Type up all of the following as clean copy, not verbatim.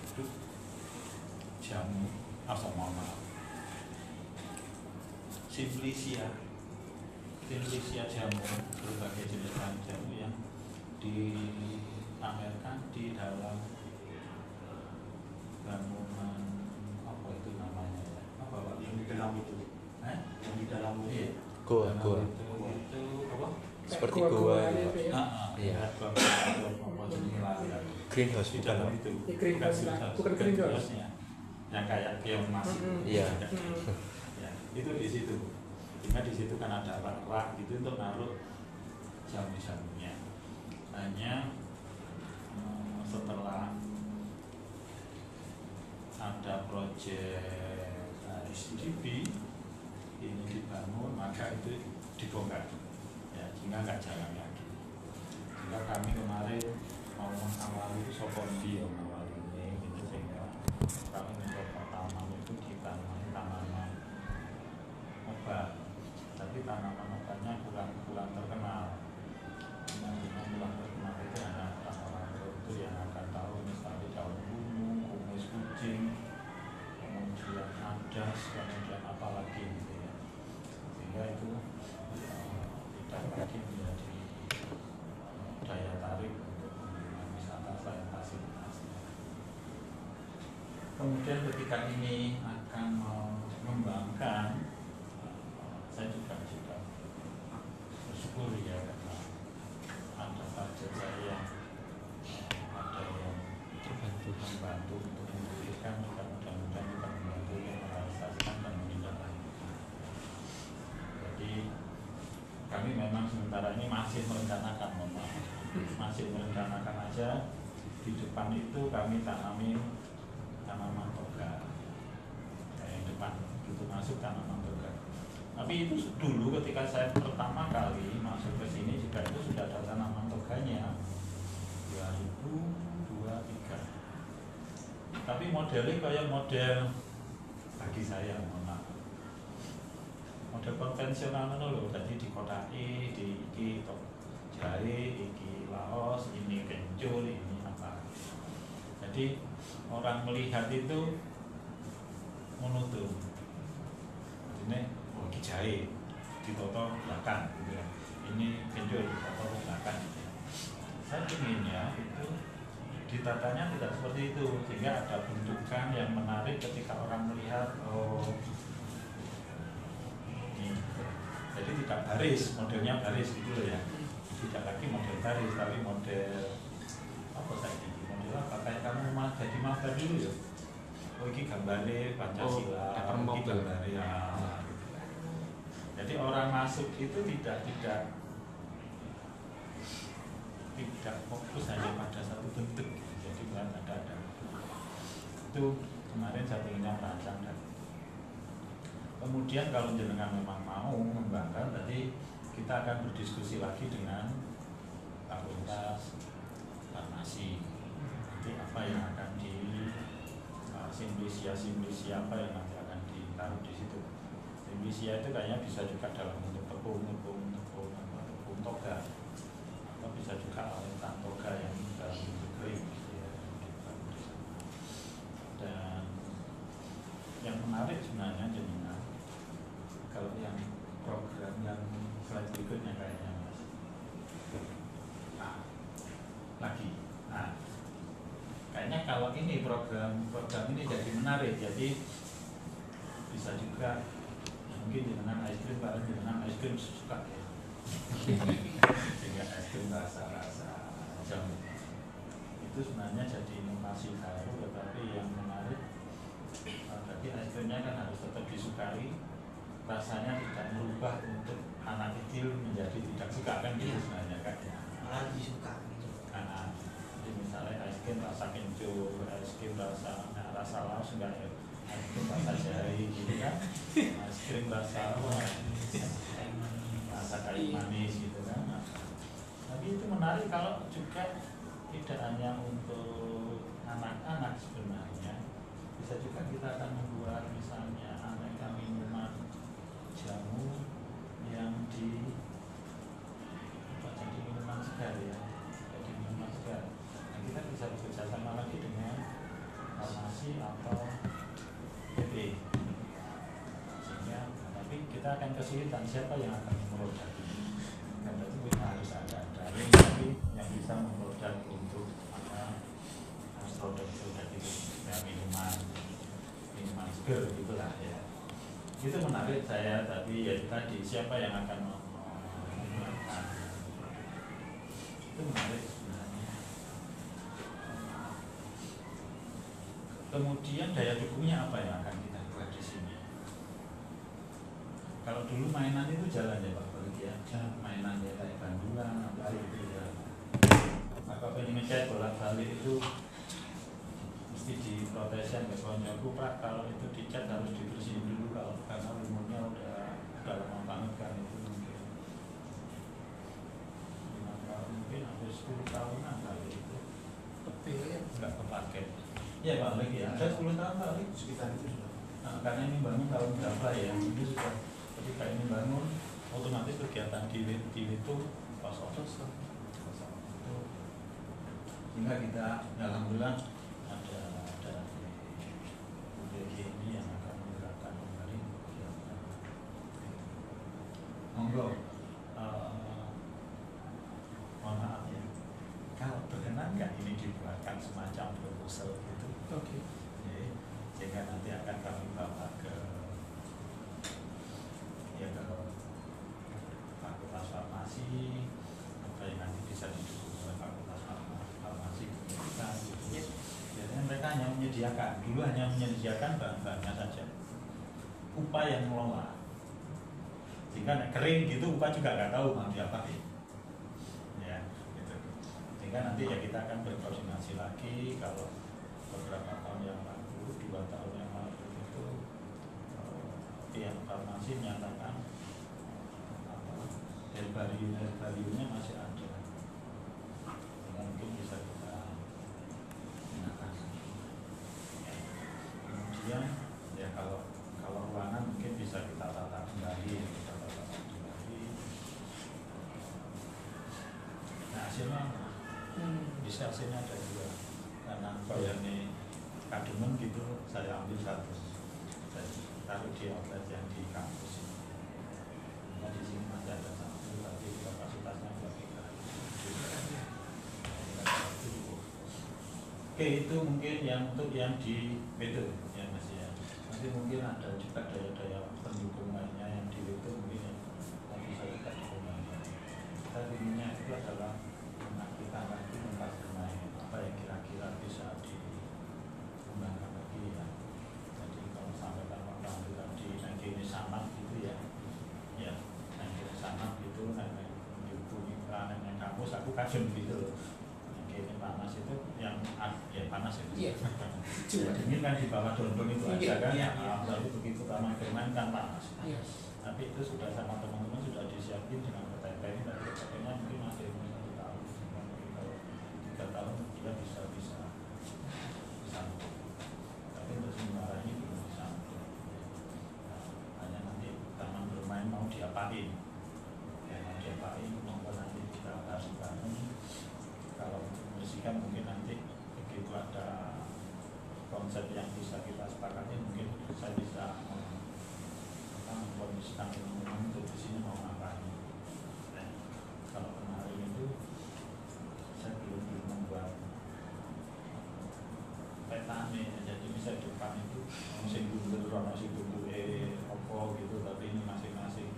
itu jamu asam maaf Simplicia jamu, berbagai jenis jamu yang dipamerkan di dalam bangunan apa itu namanya ya? Apa Pak? Yang di dalam itu? Yang di dalam iya. Goa. Itu apa? Seperti goa. Iya. Greenhouse Di bukan. dalam itu. Bukan greenhouse. Yang kayak keong mas. Iya. Ya, itu di situ. Sehingga di situ kan ada rak gitu untuk naruh jamu-jamunya. Hanya setelah ada proyek SDB ini dibangun, maka itu dibongkar ya, sehingga nggak jalan lagi. Sehingga kami kemarin mau mengawali itu sopondi yang mengawali ini gitu, sehingga kami mencoba tanaman itu ditanam tanaman obat, tapi tanaman obatnya kurang terkenal. Yang kurang terkenal itu hanya orang tertentu yang akan tahu, misalnya daun bungu, kumis kucing, kemudian adas, kemudian apa lagi gitu ya. Sehingga itu tidak lagi menjadi daya tarik untuk wisata selain fasilitasnya. Kemudian ketika ini akan mengembangkan, saya juga bersyukur ya, karena ada target saya, ada yang membantu untuk memulihkan, juga mudah-mudahan juga membantu yang merealisasikan dan menindaklanjuti. Jadi kami memang sementara ini masih merencanakan, aja. Di depan itu kami tanamin tanaman toga, yang depan itu masuk tanaman toga. Tapi itu dulu ketika saya pertama kali masuk ke sini juga itu sudah ada tanaman toganya 2023. Tapi modelnya kayak model bagi saya, model konvensional loh. Jadi di kota di iki jahe, iki laos, ini kencur, ini apa. Jadi orang melihat itu monoton. Ini iki jahe ditoto belakang gitu ya. Ini kencur ditoto belakang. Saya inginnya itu ditatanya tidak seperti itu, sehingga ada bentukan yang menarik ketika orang melihat. Oh, ini. Jadi tidak baris, modelnya baris gitu loh ya. Tidak lagi model baris, tapi model apa tadi? Model apa? Kayak kamu jadi master dulu ya. Oh, ini gambarnya Pancasila, ini gambarnya ya. Jadi orang masuk itu tidak fokus hanya pada satu bentuk. Jadi bukan ada. Itu kemarin saya ingin merancang. Dan kemudian kalau jenengan memang mau mengembangkan, tadi kita akan berdiskusi lagi dengan fakultas farmasi. Nanti apa yang akan di simplisia apa yang nanti akan ditaruh di situ. Simplisia itu kayaknya bisa juga dalam bentuk tepung toga, atau bisa juga awetan toga yang dalam bentuk kering ya. Dan yang menarik sebenarnya jenengan, kalau yang program yang slide berikutnya kayaknya Mas. Kayaknya kalau ini program ini jadi menarik, jadi bisa juga mungkin dengan es krim, kalau dengan es krim suka ya. Sehingga es krim rasa jamu itu sebenarnya jadi inovasi baru, tetapi yang menarik. Tapi es krimnya kan harus tetap disukai, rasanya tidak merubah untuk anak kecil menjadi tidak suka kan gitu sebenarnya kan ya. Malah disuka gitu. Jadi misalnya es krim rasa kencur, es krim rasa laos enggak ya, es krim rasa jahe gitu kan, es krim rasa kayu manis gitu kan. Tapi itu menarik kalau juga tidak hanya untuk anak-anak sebenarnya, bisa juga kita akan membuat misalnya aneka minuman jamu yang jadi minuman segar ya, jadi minuman segar. Nah, kita bisa bekerja sama lagi dengan kita akan kesulitan siapa yang akan memproduk ini. Karena itu kita harus ada tapi yang bisa memproduk untuk produk itu ya, minuman seger gitulah ya. Itu menarik saya, tapi ya tadi siapa yang akan menggunakan itu menarik sebenarnya. Kemudian daya dukungnya apa yang akan kita buat di sini? Kalau dulu mainan itu jalan ya Pak, bagi aja mainan ya kayak bandulan apa itu ya. Maka pengen ngecat bolak-balik itu mesti diprotesin ke konyoku Pak, kalau itu dicat harus dibersihin dulu kalau karena umurnya udah lama banget kan itu mungkin 5 tahun mungkin hampir 10 tahunan kali itu nggak kepake ya Pak lagi ya, saya 10 tahun kali sekitar itu sudah. Nah, karena ini bangun tahun berapa ya, itu sudah ketika ini bangun otomatis kegiatan di itu kosong sehingga kita alhamdulillah ada ini yang akan menggerakkan kembali monggo mohon maaf ya kalau berkenan nggak ini dibuatkan semacam proposal gitu. Oke. Sehingga nanti akan kami bawa ke Fakultas Farmasi apa yang nanti bisa didukung oleh Fakultas Farmasi kita gitu. Biasanya mereka hanya menyediakan, dulu hanya menyediakan bahan-bahannya saja. UPA yang mengelola. Sehingga kering gitu UPA juga nggak tahu mau diapain. Ya, gitu. Sehingga nanti ya kita akan berkoordinasi lagi kalau beberapa tahun yang lalu, 2 tahun yang lalu itu pihak farmasi menyatakan herbariumnya masih ada. Mungkin bisa kita gunakan. Kemudian ya kalau ruangan mungkin bisa kita tata kembali, Nah hasilnya bisa hasilnya ada juga karena bayarnya kademen gitu saya ambil 100 saya taruh di outlet yang di kampus ini. Nah di sini masih ada 1 tapi kapasitasnya 3. Oke, itu mungkin yang untuk yang di Wedo ya Mas ya. Nanti mungkin ada juga daya-daya pendukung lainnya yang di Wedo mungkin yang bisa kita dukungkan. Kita inginnya itu adalah kita lagi memperkenalkan apa yang kira-kira bisa dikembangkan lagi ya. Jadi kalau sampai tadi nanti ini sanap gitu ya, ya nanti sanap gitu, nanti dihubungi nanti kampus aku kagum gitu. Ini panas itu yang ya panas itu. Iya. Coba dingin kan di bawah dondong itu aja kan. Iya. Lalu begitu ramai bermain kan panas. Iya. Tapi itu sudah sama teman-teman sudah disiapin dengan petempeng dan petempengnya mungkin masih 1 tahun. Kalau 3 tahun dia bisa. Tapi untuk sementara ini belum bisa. Hanya nanti taman bermain mau diapain? Ya mau diapain? Monggo nanti kita bahas bareng. Kalau membersihkan mungkin nanti begitu ada konsep yang bisa kita sepakati mungkin saya bisa membersihkan teman-teman untuk di sini mau ngapain. Kalau kemarin itu saya belum membuat petane, jadi bisa di depan itu musim bundur, musim bundur opo gitu, tapi ini masing-masing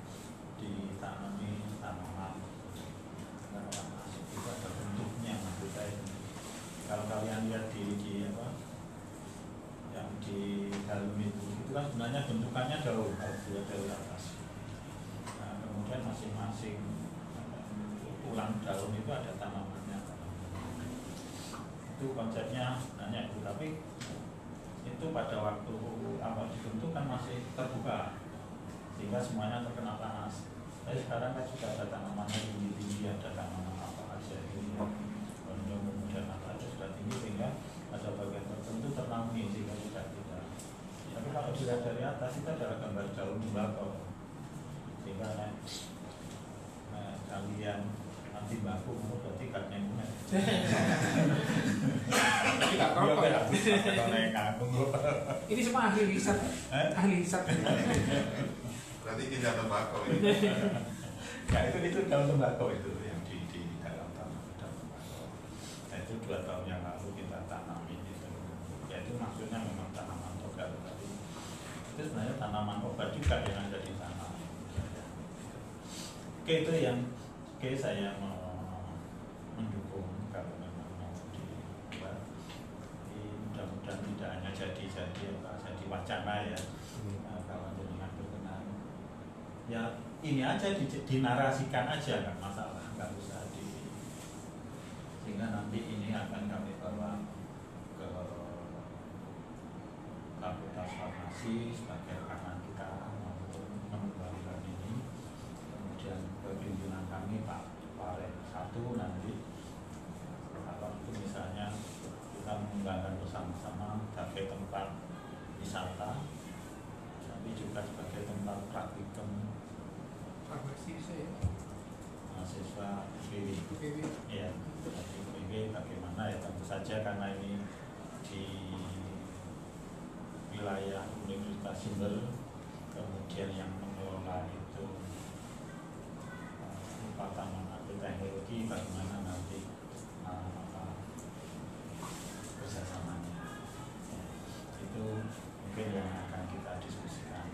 ditanami tanaman. Itu ada bentuknya maksud saya. Kalau kalian lihat di apa yang di dalam itu kan sebenarnya bentukannya jauh dari atas. Nah, kemudian masing-masing ulang daun itu ada tanamannya. Itu konsepnya sebenarnya itu, tapi itu pada waktu awal dibentuk kan masih terbuka sehingga semuanya terkena panas. Tapi sekarang kan sudah ada tanamannya tinggi-tinggi, ada tanaman apa aja ini kemudian apa aja sudah tinggi sehingga ada bagian tertentu ternaungi sehingga tidak. Tapi kalau dilihat dari atas itu adalah gambar daun tembakau sehingga kalian nanti baku berarti gak nyemunet. Tapi gak apa-apa ya. Ini semua ahli riset. Ahli riset. Berarti tidak tembakau ini. Ya itu daun tembakau itu yang di dalam tanah tembakau. Nah itu 2 tahun yang lalu kita tanamin itu. Ya itu maksudnya memang tanaman togal, tapi itu sebenarnya tanaman obat juga yang ada di tanah. Oke, itu yang saya mau mendukung kalau memang mau dibuat. Mudah-mudahan tidak hanya jadi wacana ya. Kalau dengan berkenan ya ini aja dinarasikan aja, nggak masalah, nggak usah sehingga nanti ini akan kami bawa ke Fakultas Farmasi sebagai rekaman kita untuk mengembangkan ini. Kemudian pimpinan kami Pak Parek 1 nanti kalau itu misalnya kita mengembangkan bersama-sama sebagai tempat wisata, tapi juga sebagai tempat praktikum Farmasi bisa ya? mahasiswa UPW. Ya, UPW bagaimana ya, tentu saja karena ini di wilayah Universitas Jember, kemudian yang mengelola itu Taman Agroteknologi, bagaimana nanti kerjasamanya ya, itu mungkin yang akan kita diskusikan.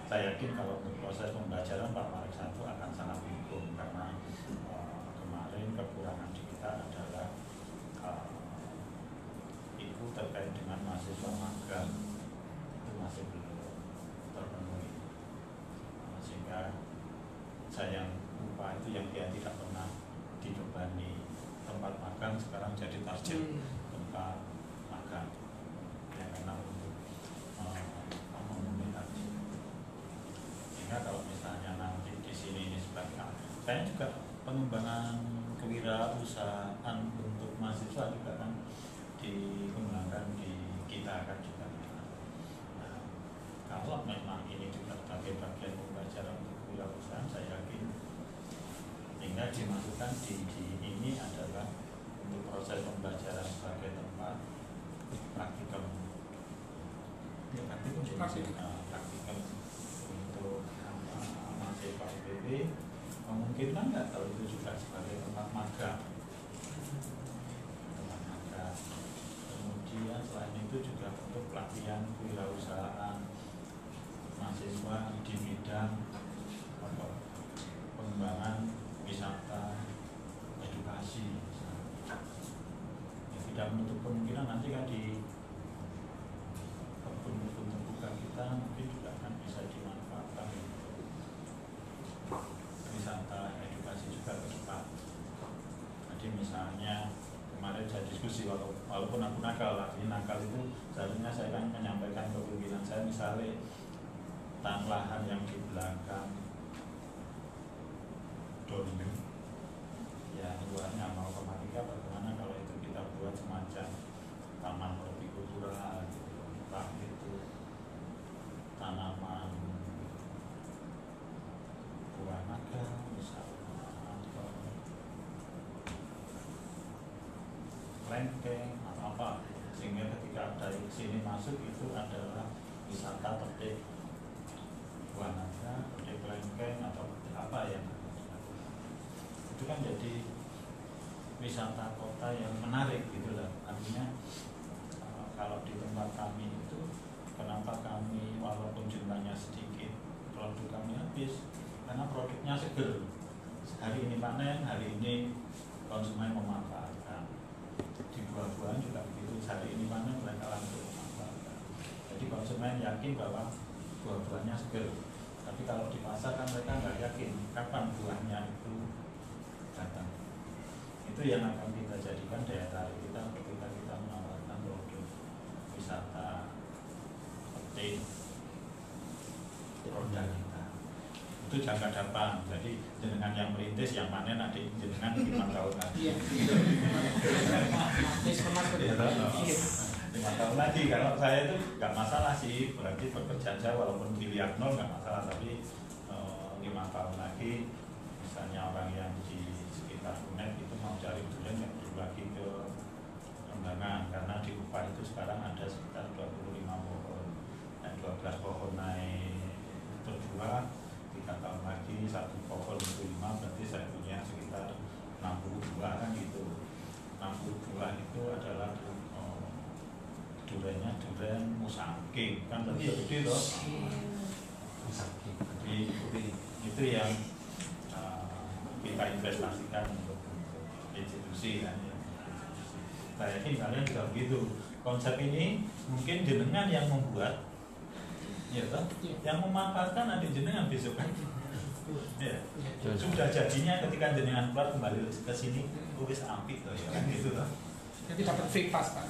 Saya yakin kalau untuk proses pembelajaran Pak Marek 1 akan sangat mendukung karena kemarin kekurangan di kita adalah itu terkait dengan mahasiswa magang itu masih belum terpenuhi, sehingga saya lupa itu yang dia tidak pernah dibebani tempat magang sekarang jadi target tempat magang ya, karena untuk memenuhi target. Sehingga kalau misalnya nanti di sini ini sebagai saya juga pengembangan kewirausahaan untuk mahasiswa juga kan dikembangkan di kita kan juga. Nah, kalau memang ini juga sebagai bagian pembelajaran untuk kewirausahaan, saya yakin sehingga dimasukkan di ini adalah untuk proses pembelajaran sebagai tempat praktikum. Ya, praktikum untuk mahasiswa UPW, memungkinkan nggak kalau itu juga sebagai tempat magang. Kemudian selain itu juga untuk pelatihan kewirausahaan mahasiswa di bidang pengembangan wisata, edukasi. Ya, tidak menutup kemungkinan nanti kan di kebun-kebun terbuka kita mungkin juga akan bisa dimanfaatkan wisata edukasi juga ke depan. Jadi misalnya kemarin saya diskusi walaupun aku nakal lah, ini nakal itu seharusnya saya kan menyampaikan ke pimpinan saya, misalnya lahan yang di belakang Dormi ya luarnya mau kematika, bagaimana kalau itu kita buat semacam taman hortikultura, entah itu tanaman buah naga misalnya, atau lengkeng atau apa, sehingga ketika dari sini masuk itu adalah wisata petik buah naga, petik lengkeng atau petik apa ya, itu kan jadi wisata kota yang menarik gitu lah. Artinya kalau di tempat kami itu kenapa kami walaupun jumlahnya sedikit produk kami habis, karena produknya seger, hari ini panen, hari ini konsumen memanfaatkan. Di buah-buahan juga begitu, hari ini panen mereka langsung memanfaatkan. Jadi konsumen yakin bahwa buah-buahnya seger, tapi kalau di pasar kan mereka nggak yakin kapan buahnya itu datang. Itu yang akan kita jadikan daya tarik kita ketika kita menawarkan produk wisata petik produk kita. Itu jangka depan. Jadi jenengan yang merintis, yang panen adik jenengan 5 tahun lagi. Iya. 5 tahun lagi. Kalau saya itu nggak masalah sih, berarti pekerjaan saya walaupun dilihat nol nggak masalah, tapi 5 tahun lagi misalnya orang yang di sekitar UNED itu mau cari durian yang perlu lagi ke Lembangan, karena di upah itu sekarang ada sekitar 25 pohon dan 12 pohon naik buah itu adalah duriannya durian musangking kan tadi gede loh. Jadi itu yang kita investasikan untuk institusi kan ya. Saya yakin kalian juga begitu. Konsep ini mungkin jenengan yang membuat, ya toh, yang memanfaatkan nanti jenengan besok kan. Ya. Sudah jadinya ketika jenengan keluar kembali ke sini, wis apik loh ya kan gitu loh. Nanti dapat free pass Pak.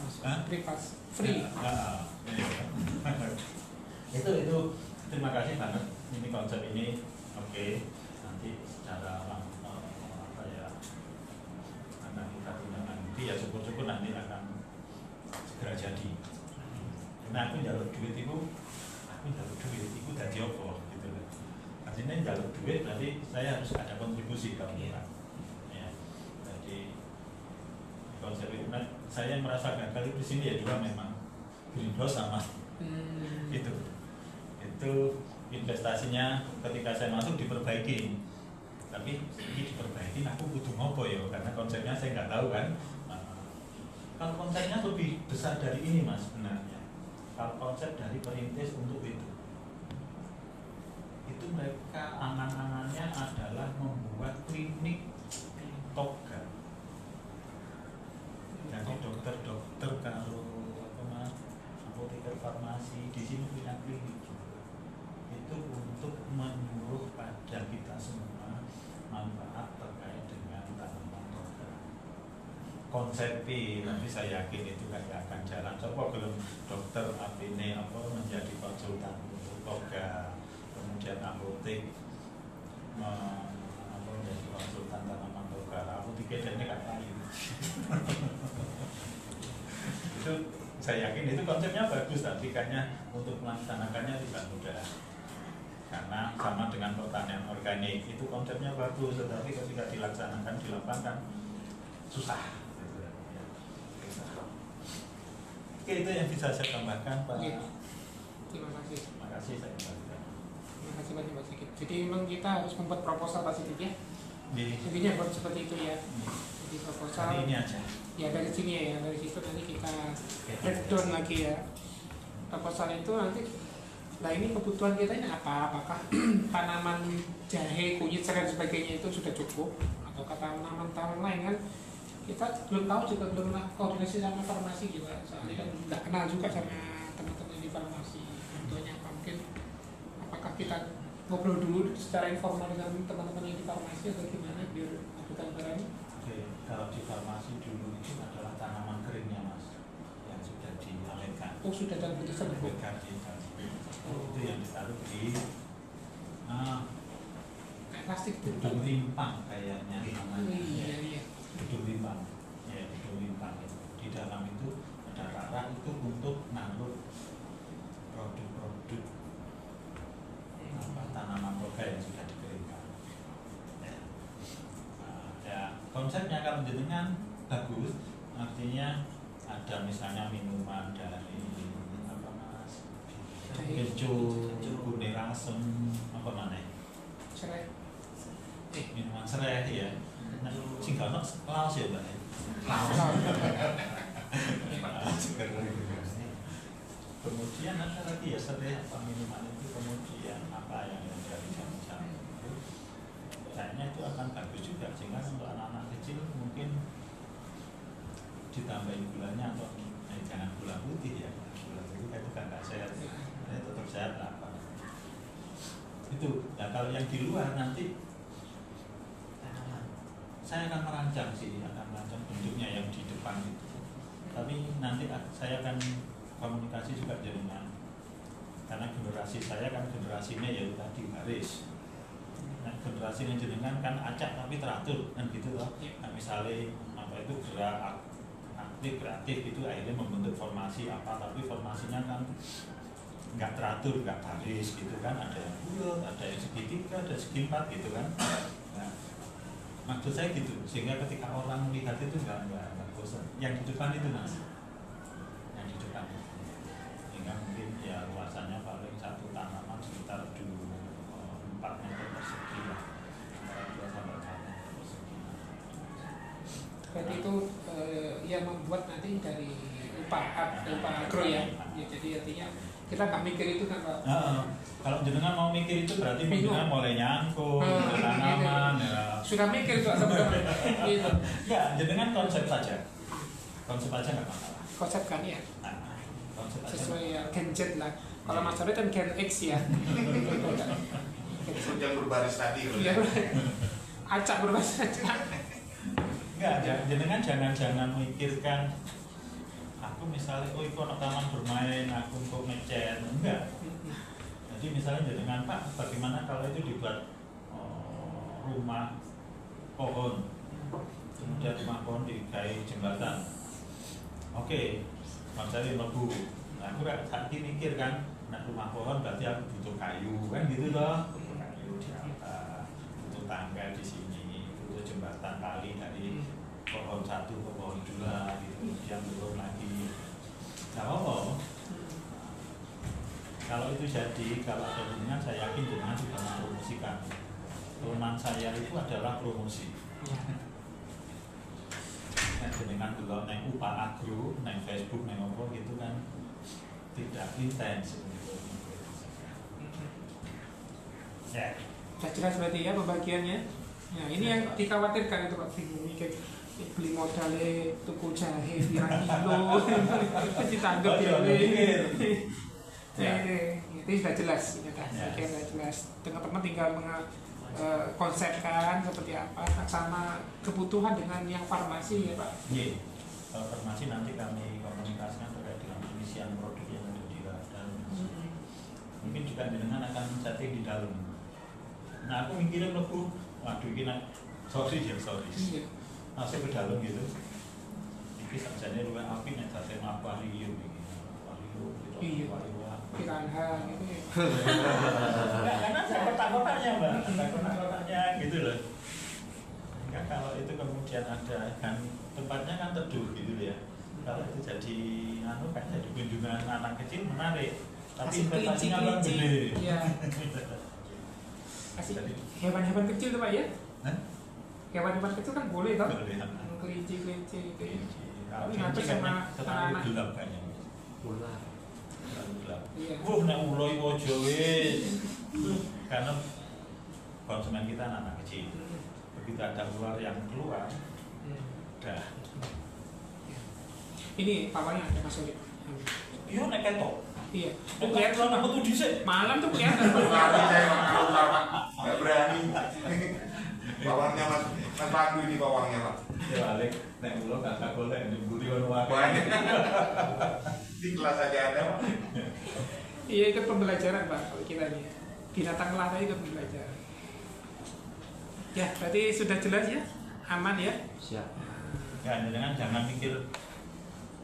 Free pass. Free. Itu terima kasih banget ini konsep ini. Oke, nanti secara apa ya akan kita gunakan nanti ya syukur-syukur nanti akan segera jadi. Karena aku jalur duit itu dari apa gitu loh. Artinya jalur duit berarti saya harus ada kontribusi kalau ya. Jadi konsep itu saya merasa gagal di sini ya dua memang greenhouse sama itu investasinya ketika saya masuk diperbaiki, tapi ini diperbaiki aku butuh ngopo ya karena konsepnya saya nggak tahu kan. Kalau konsepnya lebih besar dari ini mas sebenarnya, kalau konsep dari perintis untuk itu mereka angan-angannya adalah membuat klinik toga. Jadi dokter kalau apa mas apoteker farmasi di sini punya klinik itu untuk menyuruh pada kita semua manfaat terkait dengan tanaman toga. Konsepnya nanti saya yakin itu kayak akan jalan. Coba belum dokter apine apa menjadi konsultan untuk toga, kemudian apotek apa menjadi konsultan tanaman toga. Apotek ini kan lain. Itu saya yakin itu konsepnya bagus, tapi kayaknya untuk melaksanakannya tidak mudah. Karena sama dengan pertanian organik itu konsepnya bagus, tetapi ketika dilaksanakan di lapangan susah. Oke, itu yang bisa saya tambahkan Pak. Terima kasih. Terima kasih saya kembalikan. Terima kasih banyak Pak Sigit. Jadi memang kita harus membuat proposal Pak Sigit ya. Intinya buat seperti itu ya. Jadi proposal. Ini aja. Ya dari sini ya, dari situ nanti kita breakdown lagi ya. Proposal itu nanti, nah ini kebutuhan kita ini apa? Apakah tanaman jahe, kunyit, dan sebagainya itu sudah cukup? Atau tanaman-tanaman lain kan? Kita belum tahu juga, belum koordinasi sama farmasi juga. Soalnya kan nggak kenal juga sama teman-teman di farmasi. Contohnya apa? Mungkin apakah kita ngobrol dulu secara informal dengan teman-teman yang di farmasi atau gimana biar aku gambaran? Oke, kalau di farmasi dulu itu adalah tanaman keringnya mas, yang sudah diawetkan. Oh sudah dalam bentuk serbuk. Itu yang ditaruh di Kayak plastik itu. gedung limpang kayaknya namanya. Iya. Gedung limpang, ya gedung limpang itu. Di dalam itu ada rak itu untuk naruh produk-produk tanaman toga yang sudah dikeringkan. Ya, konsepnya kalau jenengan bagus, artinya ada misalnya minuman dari apa mas, keju, kuning asem, apa mana? Serai. Minuman serai ya. Nah, sehingga laos ya mbak. Kemudian ada lagi ya serai apa minuman itu kemudian apa yang dari jam-jam itu, kayaknya itu akan bagus juga sehingga untuk anak-anak kecil mungkin ditambahin gulanya atau jangan gula putih ya, gula putih itu kan nggak sehat, tetap sehat apa itu. Nah kalau yang di luar nanti saya akan merancang bentuknya yang di depan itu, tapi nanti saya akan komunikasi juga dengan, karena generasi saya kan generasinya ya tadi baris. Nah generasinya jenengan kan acak tapi teratur kan gitu loh. Nah misalnya apa itu gerak aktif kreatif itu akhirnya membentuk formasi apa, tapi formasinya kan nggak teratur, nggak baris gitu kan, ada yang bulat, ada yang segitiga, ada segi empat gitu kan. Nah, maksud saya gitu, sehingga ketika orang melihat itu nggak bosan. Yang di depan itu mas, yang di depan, sehingga mungkin ya luasannya paling satu tanaman sekitar 4 meter persegi lah, antara 2 sampai 4 meter persegi. Berarti itu yang membuat nanti dari upah agro ya. Jadi artinya kita nggak mikir itu kan Pak. Kalau jenengan mau mikir itu berarti jenengan mulai nyangkut, Gitu. tanaman, ya. Sudah mikir itu sebenarnya. Gitu. Enggak, jenengan konsep saja. Konsep aja nggak masalah. Konsep kan ya. Nah, konsep aja. Sesuai ya, Gen Z lah. Kalau Mas Sore kan Gen X ya. Yang berbaris tadi loh. Iya. Acak berbahasa acak. Enggak, jenengan jangan mikirkan aku misalnya, oh itu anak taman bermain, aku kok ngecat, enggak. Jadi misalnya jenengan Pak, bagaimana kalau itu dibuat rumah pohon, kemudian rumah pohon dikai jembatan. Oke, maksudnya lebu. Nah, aku saat ini mikir kan, nah rumah pohon berarti aku butuh kayu kan gitu loh. Butuh kayu di atas, butuh tangga di sini, butuh jembatan tali dari pohon satu ke pohon dua gitu, kemudian turun lagi. Nah, kalau itu jadi, kalau ada jenengan, saya yakin jenengan sudah mempromosikan. Teman saya itu adalah promosi. Nah, jenengan dulu neng upah agro, neng Facebook, neng apa gitu kan tidak intens. Ya. Sudah jelas berarti ya pembagiannya. Nah ini yang dikhawatirkan itu Pak, bingung mikir beli modalnya tuku jahe pirang kilo ditanggap ya. Ini sudah jelas, saya kira sudah jelas. Teman-teman tinggal konsepkan seperti apa sama kebutuhan dengan yang farmasi ya Pak. Iya. Kalau farmasi nanti kami komunikasikan terkait dengan pengisian produk yang ada di dalam. Mungkin juga dengan akan setting di dalam. Nah aku mikirin lebih, waduh ini sorry. Iya. Masuk ke dalam gitu. Ini sajane luwih api nek jate akuarium iki. Akuarium Iya. Piranha gitu ya. Enggak, karena saya kotak-kotaknya Mbak, kotak-kotaknya gitu loh. Enggak, kalau itu kemudian ada kan tempatnya kan teduh gitu ya. Kalau itu jadi kayak jadi kunjungan anak kecil menarik. Tapi investasinya kan gede. Iya. Kasih hewan-hewan kecil tuh Pak ya? Hewan-hewan kecil kan boleh toh? Kelinci gitu ya. Kalau ngatur sama terlalu anak-anak. gelap kayaknya. Ular. Terlalu gelap. Iya. Nek ulo iku aja wis. Karena konsumen kita anak kecil. Begitu ada ular yang keluar, dah. Ini pawangnya ada Mas Sore. Iya nek ketok. Iya. Nek ketok nang metu dhisik. Malam tuh kelihatan. Berani saya kalau Pak, nggak berani. Bawangnya Mas Pandu ini bawangnya Pak. Ya balik nek ulo kakak golek nyemburi ono wae. Banyak. Di kelas aja ada Pak. Iya ikut pembelajaran Pak kalau kita nih. Binatang melata ikut pembelajaran. Ya berarti sudah jelas ya, aman ya. Siap. Ya jangan mikir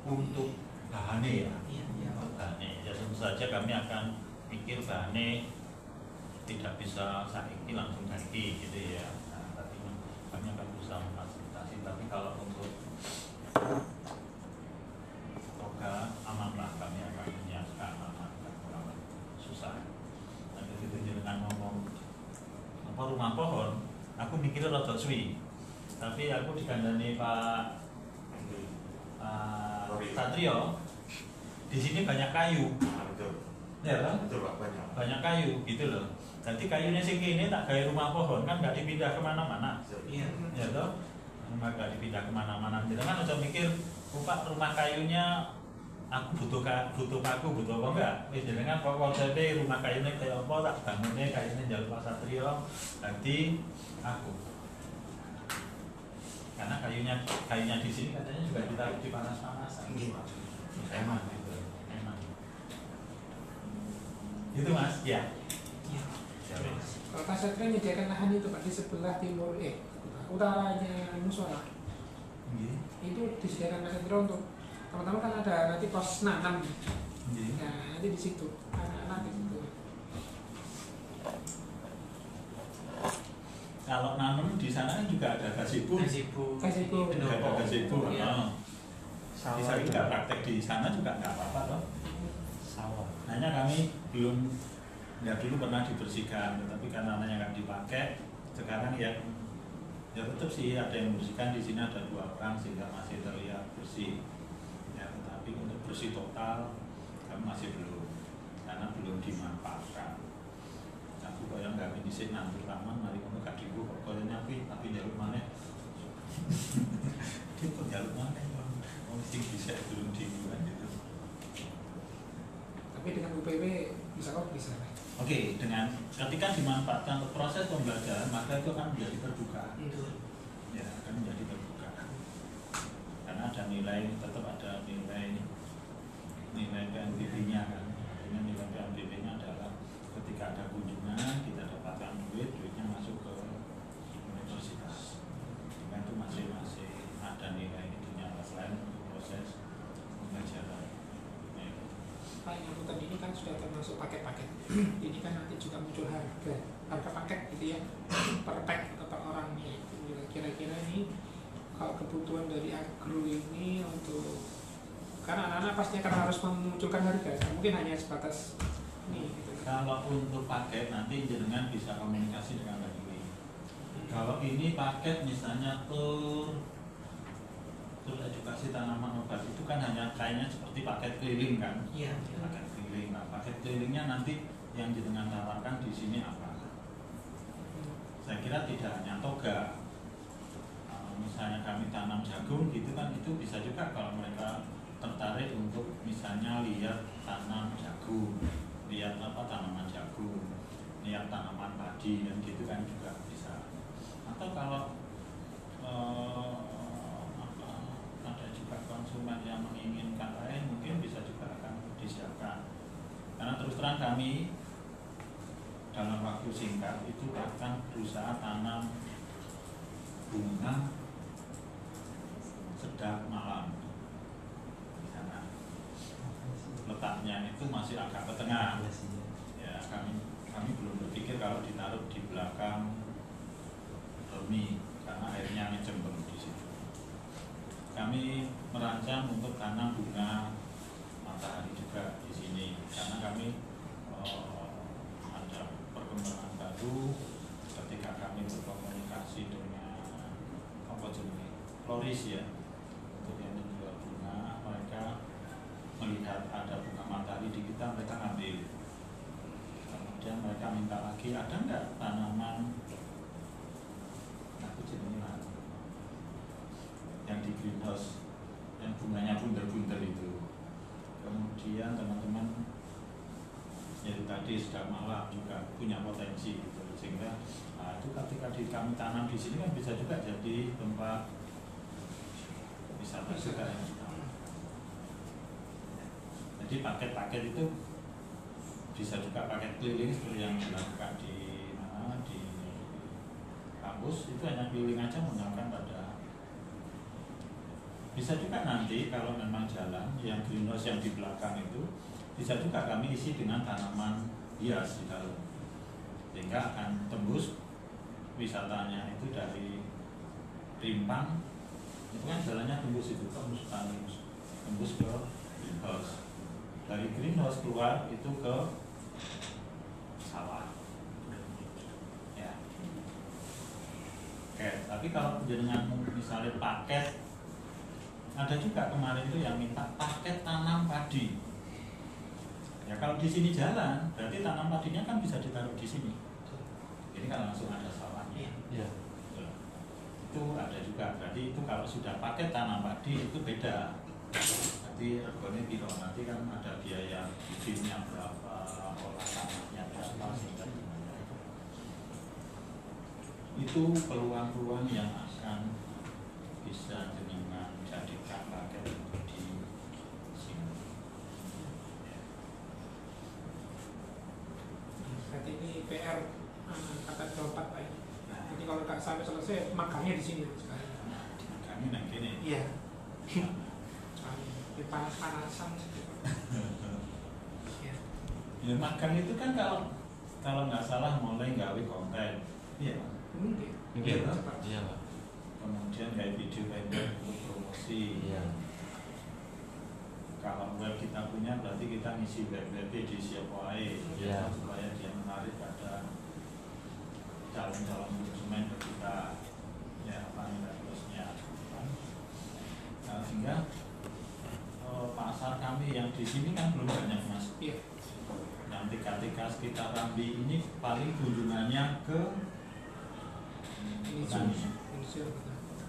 untuk bahannya ya. Iya. Bahannya. Ya tentu saja kami akan pikir bahannya tidak bisa saiki langsung ganti gitu ya. Nah, tapi kami akan berusaha memfasilitasi. Tapi kalau untuk toga amanlah kami akan menyiapkan aman susah. Nanti itu jenengan ngomong apa rumah pohon, aku mikirnya rada suwi. Tapi aku dikandani Pak Satrio, di sini banyak kayu. Betul. Ya kan? Betul Pak, banyak. Banyak kayu gitu loh. Jadi kayunya sing kene tak gawe rumah pohon kan nggak dipindah kemana-mana. Iya. Ya toh? Nggak dipindah kemana-mana. Jadi kan aja mikir, Pak rumah kayunya aku butuh paku, butuh apa enggak? Wis jenengan konsepnya rumah kayunya kayak apa tak bangunnya kayunya jalur Pak Satrio. Nanti aku. Karena kayunya di sini katanya juga ditaruh di panas-panasan. Emang gitu. Emang. Itu Mas, ya. Kalau Pak Satria menyediakan lahan itu Pak di sebelah timur utaranya musola. Itu disediakan Pak Satria untuk teman-teman kan ada nanti pos nanam. Nah nanti di situ anak-anak di situ. Kalau nanam di sana kan juga ada gazebo. Gazebo. Ada gazebo. Iya. Bisa nggak praktek di sana juga nggak apa-apa toh. Sawah. Hanya kami belum, ya dulu pernah dibersihkan, tetapi karena nggak dipakai, sekarang ya Ya tetap sih ada yang membersihkan, di sini ada 2 orang sehingga masih terlihat bersih. Ya, tetapi untuk bersih total kami masih belum, karena belum dimanfaatkan. Aku bayang kami di sini nanti raman, mari kamu kadiku kok kalian nyapi, tapi jalur mana? Itu jalur mana? Oh, sing bisa belum dibuat gitu. Tapi dengan UPW bisa kok bisa. Oke, dengan ketika dimanfaatkan untuk proses pembelajaran maka itu akan menjadi terbuka. Ya, akan menjadi terbuka. Karena ada nilai, tetap ada nilai PNBP-nya kan. Dengan nilai PNBP-nya adalah ketika ada kunjungan kita dapatkan duitnya masuk ke universitas. Dengan itu masih ada nilai itunya selain untuk proses pembelajaran. Pak, yang angkutan ini kan sudah termasuk paket-paket. Ini kan nanti juga muncul harga paket gitu ya, per pack atau per orang nih. Kira-kira ini kalau kebutuhan dari agro ini untuk, karena anak-anak pasti akan harus memunculkan harga, mungkin hanya sebatas ini. Gitu. Kalau untuk paket nanti jenengan bisa komunikasi dengan Mbak Dewi. Kalau ini paket misalnya tur edukasi tanaman obat itu kan hanya kayaknya seperti paket keliling kan? Iya. Paket keliling. Nah, paket kelilingnya nanti yang jenengan tawarkan di sini apa? Saya kira tidak hanya toga. Misalnya kami tanam jagung gitu kan, itu bisa juga kalau mereka tertarik untuk misalnya lihat tanam jagung, lihat tanaman jagung, lihat tanaman padi dan gitu kan juga bisa. Atau kalau ada juga konsumen yang menginginkan lain, mungkin bisa juga akan disiapkan. Karena terus terang kami dalam waktu singkat itu akan berusaha tanam bunga sedap malam di sana. Letaknya itu masih agak ke tengah. Ya, kami belum berpikir kalau ditaruh di belakang Romi karena airnya ngecemplung di situ. Kami merancang untuk tanam bunga matahari juga di sini karena kami ada perkembangan baru ketika kami berkomunikasi dengan Floris ya, untuk yang menjual bunga, mereka melihat ada bunga matahari di kita, mereka ambil. Kemudian mereka minta lagi, ada nggak tanaman yang di greenhouse yang bunganya bunder-bunder itu. Kemudian teman-teman yaitu tadi sudah malam juga punya potensi gitu, sehingga itu ketika kami tanam di sini kan bisa juga jadi tempat wisata juga yang kita. Jadi paket-paket itu bisa juga paket keliling seperti yang dilakukan di kampus, itu hanya keliling aja menggunakan pada. Bisa juga nanti kalau memang jalan yang greenhouse yang di belakang itu bisa juga kami isi dengan tanaman hias di dalam, sehingga akan tembus wisatanya itu dari Rimpang itu kan jalannya tembus itu tembus ke greenhouse, dari greenhouse keluar itu ke sawah ya. Oke, tapi kalau jenengan misalnya paket, ada juga kemarin itu yang minta paket tanam padi. Ya kalau di sini jalan, berarti tanam padinya kan bisa ditaruh di sini. Ini kan langsung ada sawahnya. Iya. Itu ada juga. Berarti itu kalau sudah paket tanam padi itu beda. Nanti regone piro, nanti kan ada biaya bibitnya berapa, olah tanahnya berapa, sehingga itu peluang-peluang yang akan bisa dengan jadikan paket untuk di sini. Berarti ini PR kata keempat Pak. Jadi kalau tak sampai selesai makannya di sini sekarang. Kami nanti nih. Iya. Di panas-panasan. Ya. Ya makan itu kan kalau nggak salah mulai gawe konten, iya Pak. Mungkin. Iya, Iya, Pak. Iya, Pak. Kemudian kayak video pendek untuk promosi. Iya. Kalau web kita punya berarti kita ngisi web di siapa Iya. supaya dia menarik pada calon-calon konsumen ke kita. Ya di sini kan belum banyak mas. Iya. Nanti ketika sekitar Rambi ini paling kunjungannya ke Ini petani. Zoom.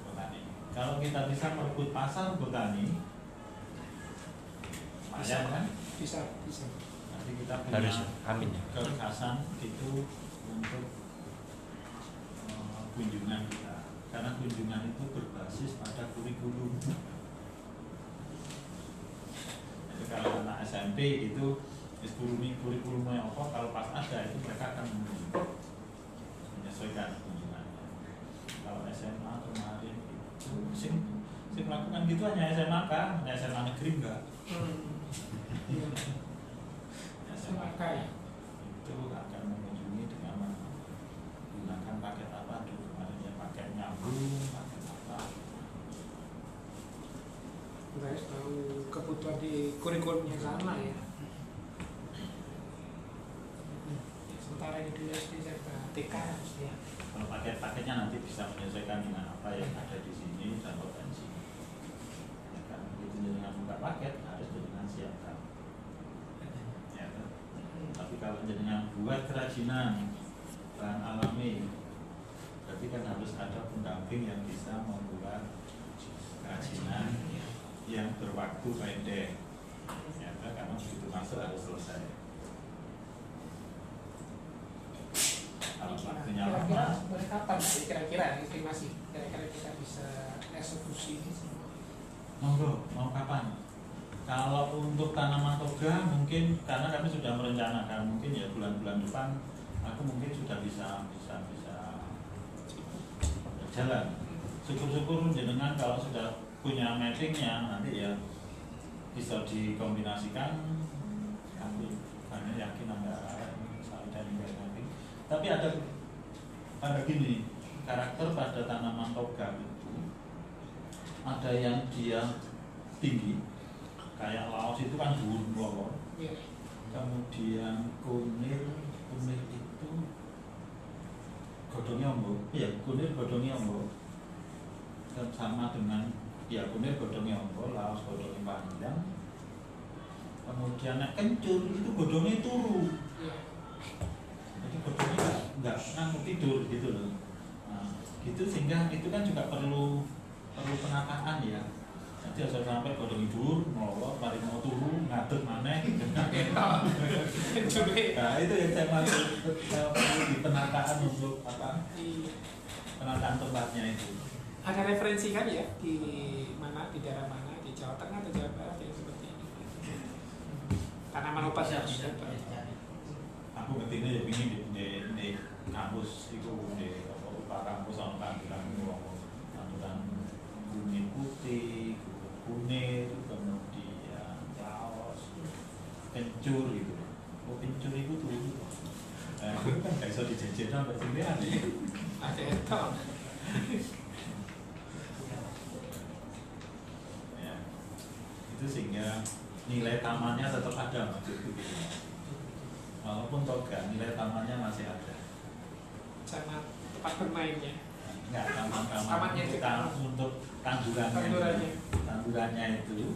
Petani. Kalau kita bisa merebut pasar petani, lumayan kan? Bisa. Nanti kita punya Harus, amin. kekhasan itu untuk kunjungan kita. Karena kunjungan itu berbasis pada kurikulum. Jadi kalau anak SMP itu kurikulumnya apa, kalau pas ada itu mereka akan menyesuaikan kunjungannya. Kalau SMA kemarin itu sing melakukan gitu hanya SMA kan, hanya SMA negeri enggak. Iya. SMA Kaya. itu akan mengunjungi dengan menggunakan paket apa dulu kemarin ya, paket nyambung, paket apa. Guys tahu kebutuhan di kurikulumnya sama ya. Sementara ini dulu SD serta TK ya. Kalau paket-paketnya nanti bisa menyesuaikan dengan apa yang ada di sini dan potensi. Ya kan, itu dengan buka paket harus dengan siapkan. Ya kan? Tapi kalau dengan buat kerajinan bahan alami, berarti kan harus ada pendamping yang bisa membuat kerajinan yang berwaktu pendek. Ya kan? Karena begitu masuk harus selesai. Kalau waktunya Kira-kira lama, mulai kapan sih kira-kira estimasi kira-kira kita bisa eksekusi ini semua? mau kapan? Kalau untuk tanaman toga mungkin karena kami sudah merencanakan mungkin ya bulan-bulan depan aku mungkin sudah bisa berjalan. Syukur-syukur jenengan kalau sudah punya mappingnya nanti ya bisa dikombinasikan. Kami yakin antara saya dan mapping. Tapi ada gini, karakter pada tanaman toga itu ada yang dia tinggi, kayak laos itu kan dhuwur. Iya. Kemudian kunir itu godongnya ombo, iya kunir godongnya ombo, dan sama dengan ya kunir godongnya ombo, laos godongnya panjang. Kemudian nek kencur itu godongnya turu. Iya. Jadi godongnya nggak nganggu tidur gitu loh. Nah, gitu sehingga itu kan juga perlu penataan ya. Jadi asal sampai godong tidur, melolot, mari mau turu, ngadeg maneh. Nah itu yang saya maksud perlu di penataan untuk apa? Penataan tempatnya itu. Ada referensi kan ya di mana, di daerah mana, di Jawa Tengah atau Jawa Barat yang seperti ini. Tanaman obat ya. Aku ngerti ya pingin di kampus itu di apa kampus sama tanduran kuning putih, kunir, kemudian laos, kencur gitu. Oh kencur itu tuh. Itu kan nggak bisa dijejer sampai sini ada. Ada itu. Ya, itu sehingga nilai tamannya tetap ada maksudku gitu. Walaupun toga nilai tamannya masih ada. Sama tempat bermainnya. Enggak, Tamannya itu. untuk tandurannya itu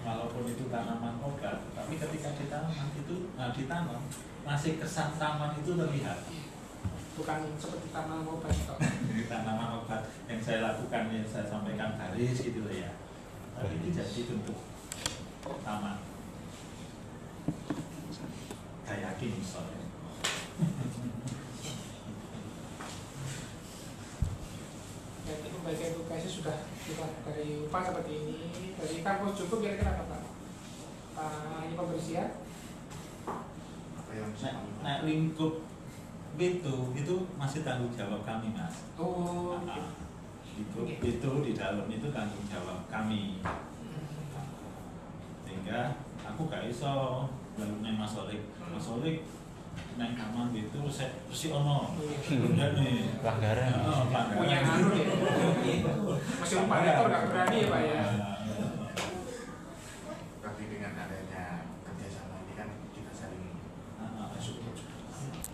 walaupun itu tanaman obat, tapi ketika ditanam masih kesan taman itu terlihat. Bukan seperti tanaman obat kok. Tanaman obat yang saya lakukan yang saya sampaikan garis gitu ya, tapi itu jadi bentuk taman. Saya yakin misalnya. Jadi pembagian tugasnya sudah dari upah seperti ini. Dari kampus cukup kira-kira apa Pak? Ini pembersihan. Apa yang Nah, lingkup itu masih tanggung jawab kami mas. Oh. Itu di dalam itu tanggung jawab kami. Sehingga aku gak iso lalu neng Mas Olik neng kamar gitu saya bersih ono. Udah nih. Pelanggaran. Punya anu ya. Masih lupa rektor nggak berani ya Pak ya. tapi dengan adanya kerjasama ini kan kita saling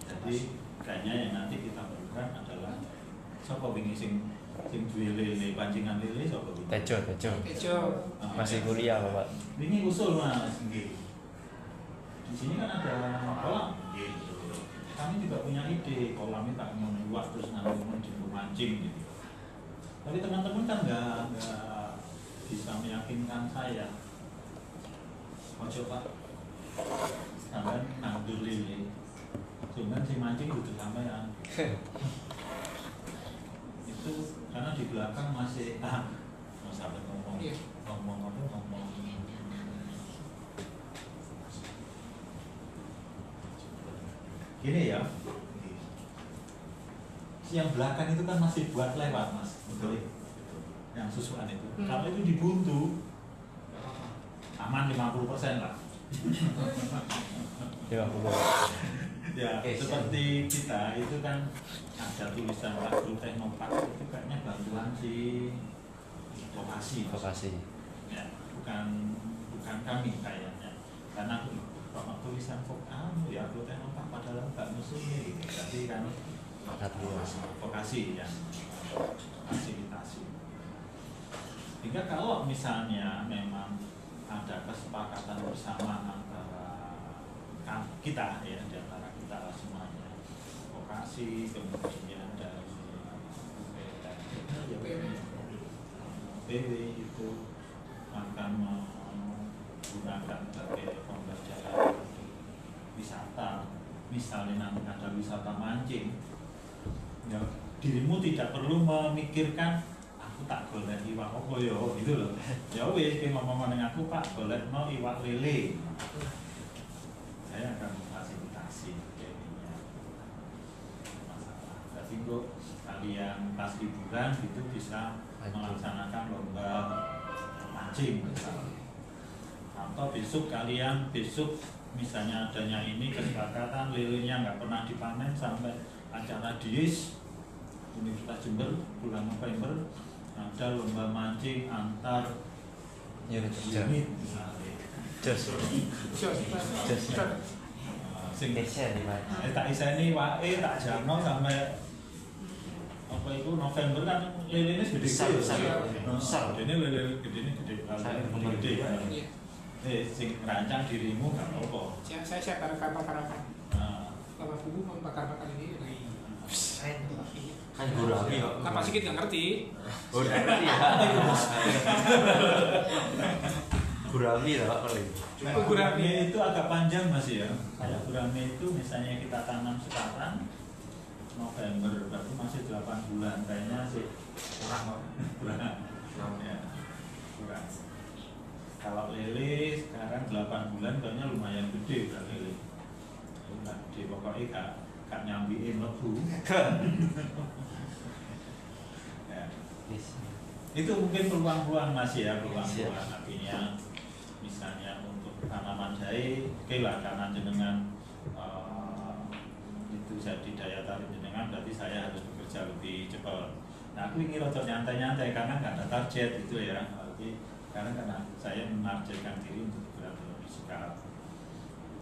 Jadi kayaknya yang nanti kita perlukan adalah siapa ingin sing duwe lele, pancingan lele sapa kuwi? Tejo. Tejo. Masih kuliah Bapak. Ini usul Mas, nggih. Di sini kan ada kolam, gitu. Kami juga punya ide, kolam ini tak mau iwak terus nanti mau mancing gitu. Tapi teman-teman kan nggak bisa meyakinkan saya. Mau coba sampai nandur lele, cuman si mancing butuh sampean. Itu karena di belakang masih mau sampai ngomong gini ya, yang belakang itu kan masih buat lewat Mas, betul? Yang susuan itu, kalau itu dibuntu aman 50% lah. Ya, seperti kita itu kan ada tulisan Agro Teknopark itu kayaknya bantuan si vokasi. Ya, bukan kami kayaknya. Karena kalau tulisan ya Agro Teknopark padahal nggak musuhnya gitu. Jadi kan vokasi ya, fasilitasi. Sehingga kalau misalnya memang ada kesepakatan bersama antara kita ya, di antara kita semuanya, vokasi, kemudian dari PW itu akan menggunakan sebagai pembelajaran wisata, misalnya nanti ada wisata mancing, ya, dirimu tidak perlu memikirkan aku tak golek iwak apa ya gitu loh. Ya wis ki ngomong ning aku Pak golekno iwak lele. Saya akan memfasilitasi jadinya. Masalah. Tapi kok kalian pas liburan itu bisa melaksanakan lomba mancing misalnya. Atau besok misalnya adanya ini kesepakatan lelenya nggak pernah dipanen sampai acara diis Universitas Jember bulan November ada lomba mancing antar unit misalnya. Sing tak iseni wae tak jamno sampai apa itu November kan lelene besar. Dene lele gedene gede. Sing rancang dirimu gak apa-apa. Saya siap bakar-bakaran. Lama bubu membakar-bakar ini. Kan gurami kok. Apa sih kita nggak ngerti? Udah ngerti ya. Gurami lah kalau itu. Gurami itu agak panjang Mas ya. Kayak gurami itu misalnya kita tanam sekarang November berarti masih 8 bulan kayaknya sih kurang. Ya, kurang. Kalau lele sekarang 8 bulan kayaknya lumayan gede kan lele. Di pokoknya gak nyambiin lebu. Ya. Itu mungkin peluang-peluang Mas ya, peluang-peluang artinya misalnya untuk tanaman jahe, oke lah karena jenengan itu jadi daya tarik jenengan berarti saya harus bekerja lebih cepat. Nah aku ingin rada nyantai-nyantai karena nggak ada target gitu ya. Karena saya menargetkan diri untuk bergerak dalam fisikal.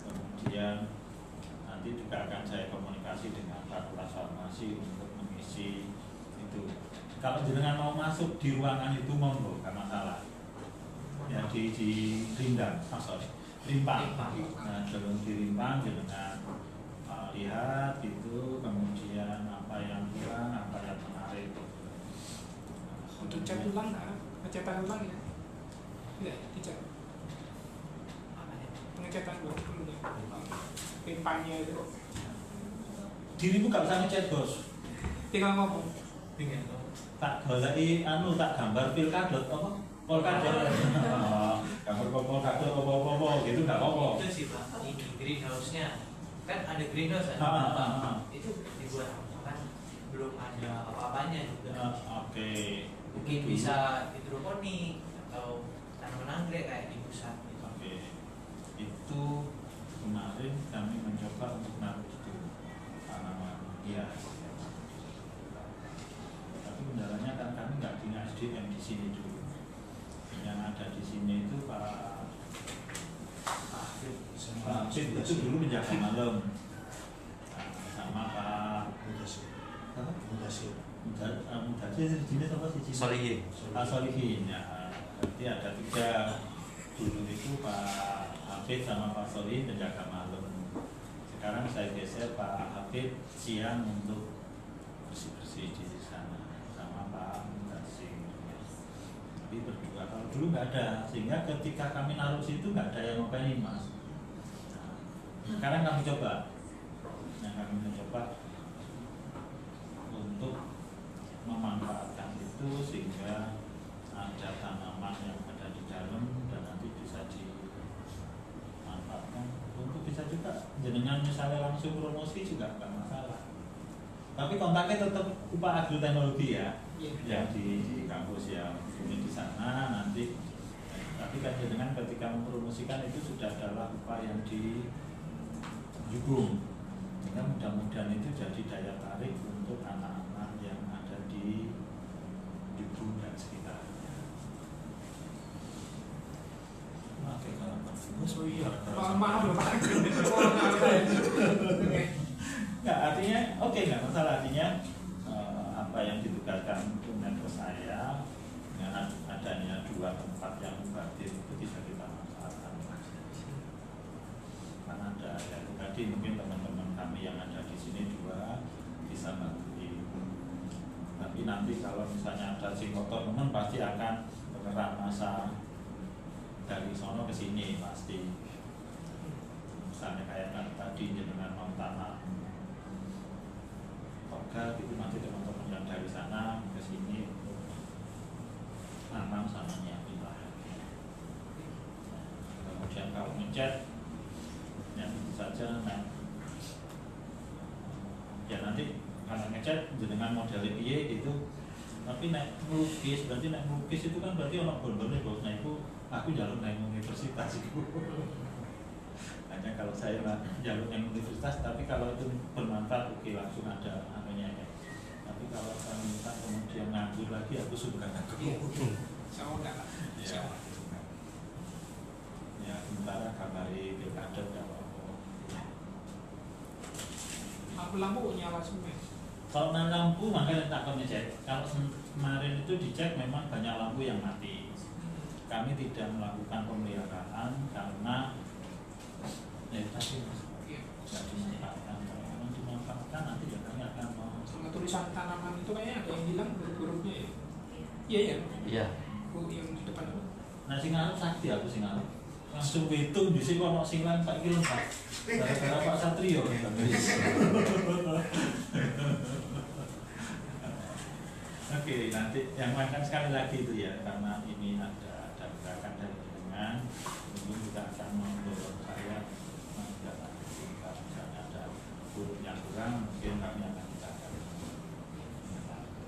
Kemudian nanti juga akan saya komunikasi dengan Fakultas Farmasi untuk mengisi itu. Kalau jenengan mau masuk di ruangan itu monggo, nggak masalah. Ya di Rimpang, Rimpang. Nah, sebelum di Rimpang jenengan lihat itu, kemudian apa yang kurang, apa yang menarik. Untuk cat ulang nggak? Ngecetak ulang ya? Tidak, dicat. Pengecetan dulu ya. Pimpangnya itu. Dirimu gak bisa ngecat bos. Tinggal ngomong. Tak goleki tak gambar pilkadot apa? Polkadot. Gambar polkadot apa-apa gitu enggak apa-apa. Itu sih Pak, ini greenhouse-nya. Kan ada greenhouse kan? Itu dibuat kan belum ada apa-apanya juga. Oke. Mungkin bisa hidroponik atau tanaman anggrek kayak di pusat gitu. Oke. Itu kemarin kami mencoba untuk naruh itu tanaman hias. Tapi kendalanya kan kami nggak punya SDM di sini dulu. Yang ada di sini itu Pak Hafid itu dulu menjaga malam sama Pak Mudhassir jenis apa sih? Solihin. Solihin ya. Berarti ada 3 dulu itu Pak Hafid sama Pak Solihin penjaga malam. Sekarang saya geser Pak Hafid siang untuk bersih-bersih di sana sama Pak Mudhassir. Tapi berdua, kalau dulu nggak ada, sehingga ketika kami naruh situ nggak ada yang ngopain Mas. Nah, sekarang kami coba, kami mencoba untuk memanfaatkan itu sehingga ada tanaman yang ada di dalam dan nanti bisa dimanfaatkan untuk bisa juga jenengan misalnya langsung promosi juga nggak masalah. Tapi kontaknya tetap upah agroteknologi ya, yang di kampus yang ini di sana nanti. Tapi kan jenengan ketika mempromosikan itu sudah adalah upah yang di Jukung. Sehingga mudah-mudahan itu jadi daya tarik untuk anak-anak yang ada di Jukung dan sekitarnya. Oke, kalau Maaf loh Pak. nggak artinya, oke nggak masalah, artinya apa yang ditugaskan untuk mentor saya dengan adanya 2 tempat yang mubazir itu bisa kita manfaatkan. Karena ada ya tadi mungkin teman-teman kami yang ada di sini juga bisa bantuin. Tapi nanti kalau misalnya ada si kotor teman pasti akan bergerak masa dari sono ke sini pasti. Misalnya kayak tadi dengan mau tanah toga itu nanti teman-teman yang dari sana ke sini nanam sama nyiapin lahan. Kemudian kalau ngecat ya tentu saja ya nanti kalau ngecat dengan model piye gitu. Tapi naik melukis, berarti naik melukis itu kan berarti orang bonbonnya bos. Nah itu aku jalur naik universitas itu. Hanya kalau saya jalur naik universitas, tapi kalau itu bermanfaat oke langsung ada anunya ya. Tapi kalau saya minta kemudian nganggur lagi, aku suka nganggur. Saya lah. Ya sementara kabari pilkada udah Lampu nyala semua. kalau lampu makanya tak kami cek. Kalau kemarin itu dicek memang banyak lampu yang mati. Kami tidak melakukan pemeliharaan karena ya tadi nggak dimanfaatkan. Kalau memang dimanfaatkan nanti ya kami akan mau. Sama tulisan tanaman itu kayaknya ada yang bilang huruf-hurufnya ya. Iya ya. Iya. Yang di depan itu. Nah sing ngarep sakti aku sing ngarep. Langsung hitung di sini kalau sing lan Pak Kilo Pak. Gara-gara Pak Satrio. Oke, nanti yang makan sekali lagi itu ya karena ini ada gerakan dari jenengan, mungkin kita akan mendorong saya menindaklanjuti misalnya ada guru yang kurang, mungkin kami akan tindakan.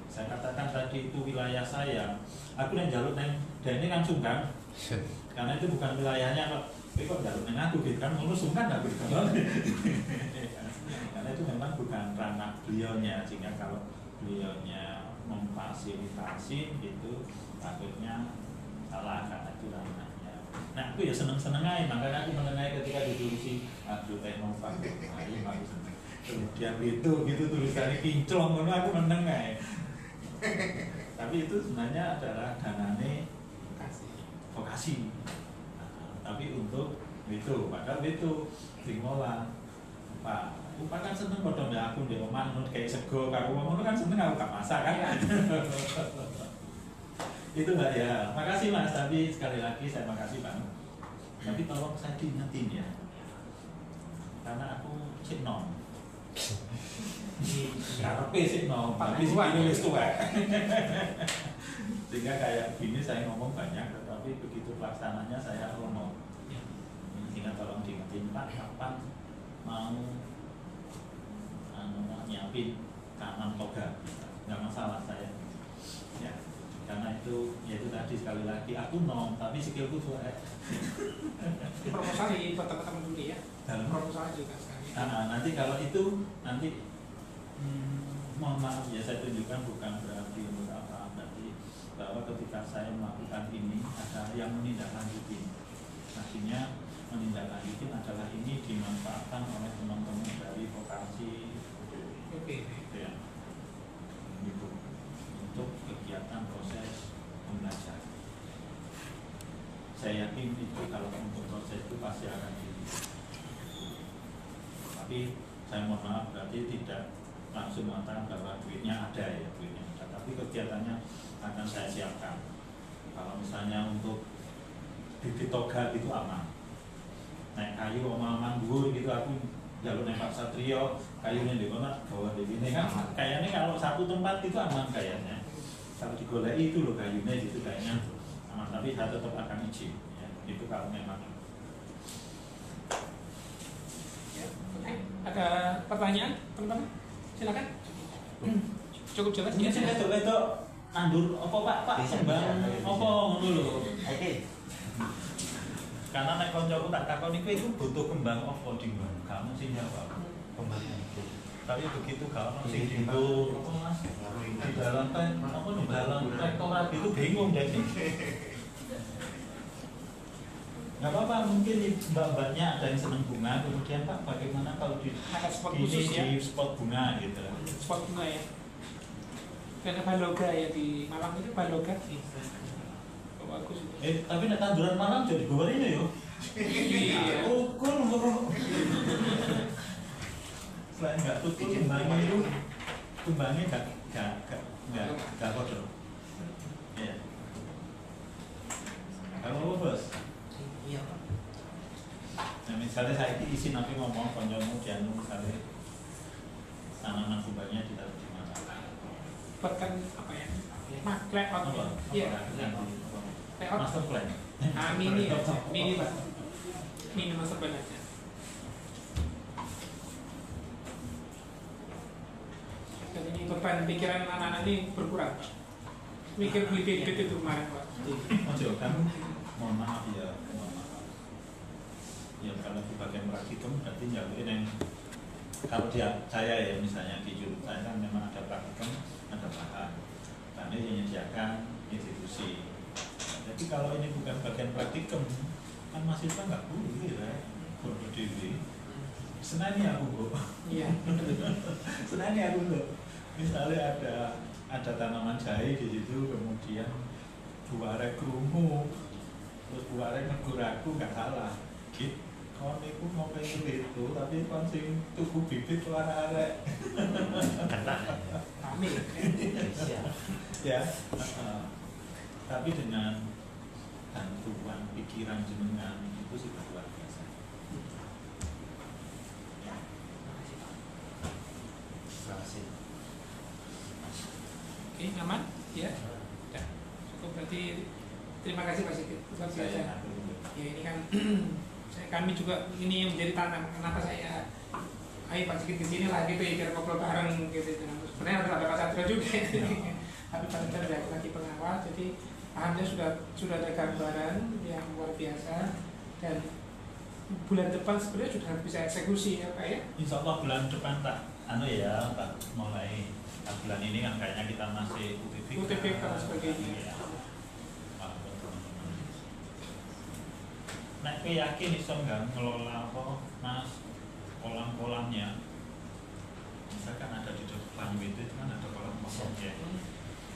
Saya katakan tadi itu wilayah saya, aku yang jalur dan ini kan sungkan, karena itu bukan wilayahnya kok. Tapi kok jalur neng aku gitu kan, mau sungkan aku gitu. Karena itu memang bukan ranah beliaunya, sehingga kalau beliaunya memfasilitasi itu takutnya salah karena itu ranahnya. Nah aku ya seneng-seneng aja, makanya aku menengahi ketika ditulis agroteknologi. Kemudian itu gitu tulisannya kinclong, aku meneng aja. Tapi itu sebenarnya adalah danane vokasi. Tapi untuk itu, padahal itu dimola Pak. Upah kan seneng kodong ya aku di omah menurut kayak sego kaku ngomong kan seneng aku gak masak kan. Itu Mbak ya. Makasih Mas, tapi sekali lagi saya makasih Pak. Tapi tolong saya diingetin ya. Karena aku sik nom. Karepe sik nom, tapi sik wis tuwek. Sehingga kayak gini saya ngomong banyak, tetapi begitu pelaksananya saya ngomong. Sehingga tolong diingetin Pak, kapan mau nyiapin tanam toga, nggak masalah saya ya, karena itu ya itu tadi sekali lagi aku nom tapi skillku tuh proposal di teman-teman dulu ya, proposal juga sekali. Nanti kalau itu nanti mohon maaf ya saya tunjukkan bukan berarti untuk apa, berarti bahwa ketika saya melakukan ini ada yang menindaklanjuti, artinya menindaklanjuti adalah ini dimanfaatkan oleh teman-teman dari vokasi. Oke. Ya. Gitu. untuk kegiatan proses pembelajaran. Saya yakin itu kalau untuk proses itu pasti akan tinggi. Tapi saya mohon maaf berarti tidak langsung mengatakan bahwa duitnya ada ya, duitnya ada. Tapi kegiatannya akan saya siapkan. Kalau misalnya untuk bibit toga itu aman. Naik kayu omah-omah dhuwur gitu aku jalur naik Pak Satrio kayunya di mana bawa di sini kan kayaknya kalau satu tempat itu aman kayaknya. Kalau digoleki itu loh kayunya gitu kayaknya aman, tapi saya tetap akan izin ya. Itu kalau memang. Ya, oke. Ada pertanyaan teman-teman? Silakan. Cukup jelas Ini ya. saya itu nandur apa Pak sembang apa ngono lho. Karena nek kancaku tak takoni kowe iku butuh kembang apa dinggon? Kamu sing jawab. Kembang itu. Tapi begitu gak ono sing dinggo apa Mas? Di dalam kan apa di dalam rektorat itu bingung jadi. Nggak apa-apa, mungkin mbak-mbaknya ada yang seneng bunga, kemudian Pak bagaimana kalau di Ada spot ini khusus ya? di spot bunga gitu. Spot bunga ya. Karena Baloga ya di Malang itu Baloga. Oh, bagus itu. Tapi nek tanduran Malang jadi gowar ini yo. Iya. Ukur kok. Selain nggak tutup kembangnya itu, kembangnya nggak kotor. Iya. Kalau apa bos? Iya Pak. Nah, misalnya saya isi nanti ngomong konjomu jangan misalnya tanaman kembangnya ditaruh di mana? Bahkan apa ya? Layout. Iya. Layout. Master plan. Ah, mini aja. Mini Pak. Mini master plan aja. Dan ini beban pikiran anak-anak ini berkurang Pak. Mikir beli bibit itu kemarin Pak. Ojo kan, mohon maaf ya, mohon maaf. Ya kalau di bagian praktikum berarti nyaluin yang kalau dia saya ya misalnya di jurusan saya kan memang ada praktikum, ada bahan. Karena yang menyediakan institusi. Jadi kalau ini bukan bagian praktikum, kan mahasiswa nggak boleh ya, berdiri. Senani aku bu. Iya. Senani aku loh. Misalnya ada tanaman jahe di situ, kemudian buare kerungu, terus buare negur aku nggak salah. Gitu. Kon iku mau pengen itu, tapi kon sing tuku bibit suara arek. Amin. Ya. Tapi dengan bantuan pikiran jenengan itu sudah luar biasa. Ya. Terima kasih. Oke, aman? Ya. Ya. Cukup berarti terima kasih Pak Sigit. Luar biasa. Ya ini kan kami juga ini yang menjadi tantangan kenapa saya ayo Pak Sigit kesini lah gitu ya biar ngobrol bareng gitu. Sebenarnya ada Pak Satrio juga. Tapi Pak Satrio dari lagi pengawal, jadi alhamdulillah sudah ada gambaran yang luar biasa dan bulan depan sebenarnya sudah bisa eksekusi ya Pak ya. Insya Allah bulan depan tak mulai bulan ini kan kayaknya kita masih UTBK dan sebagainya. Ya. Nek kowe yakin iso nggak ngelola apa Mas kolam-kolamnya? Misalkan ada di depan itu kan ada kolam kosong ya.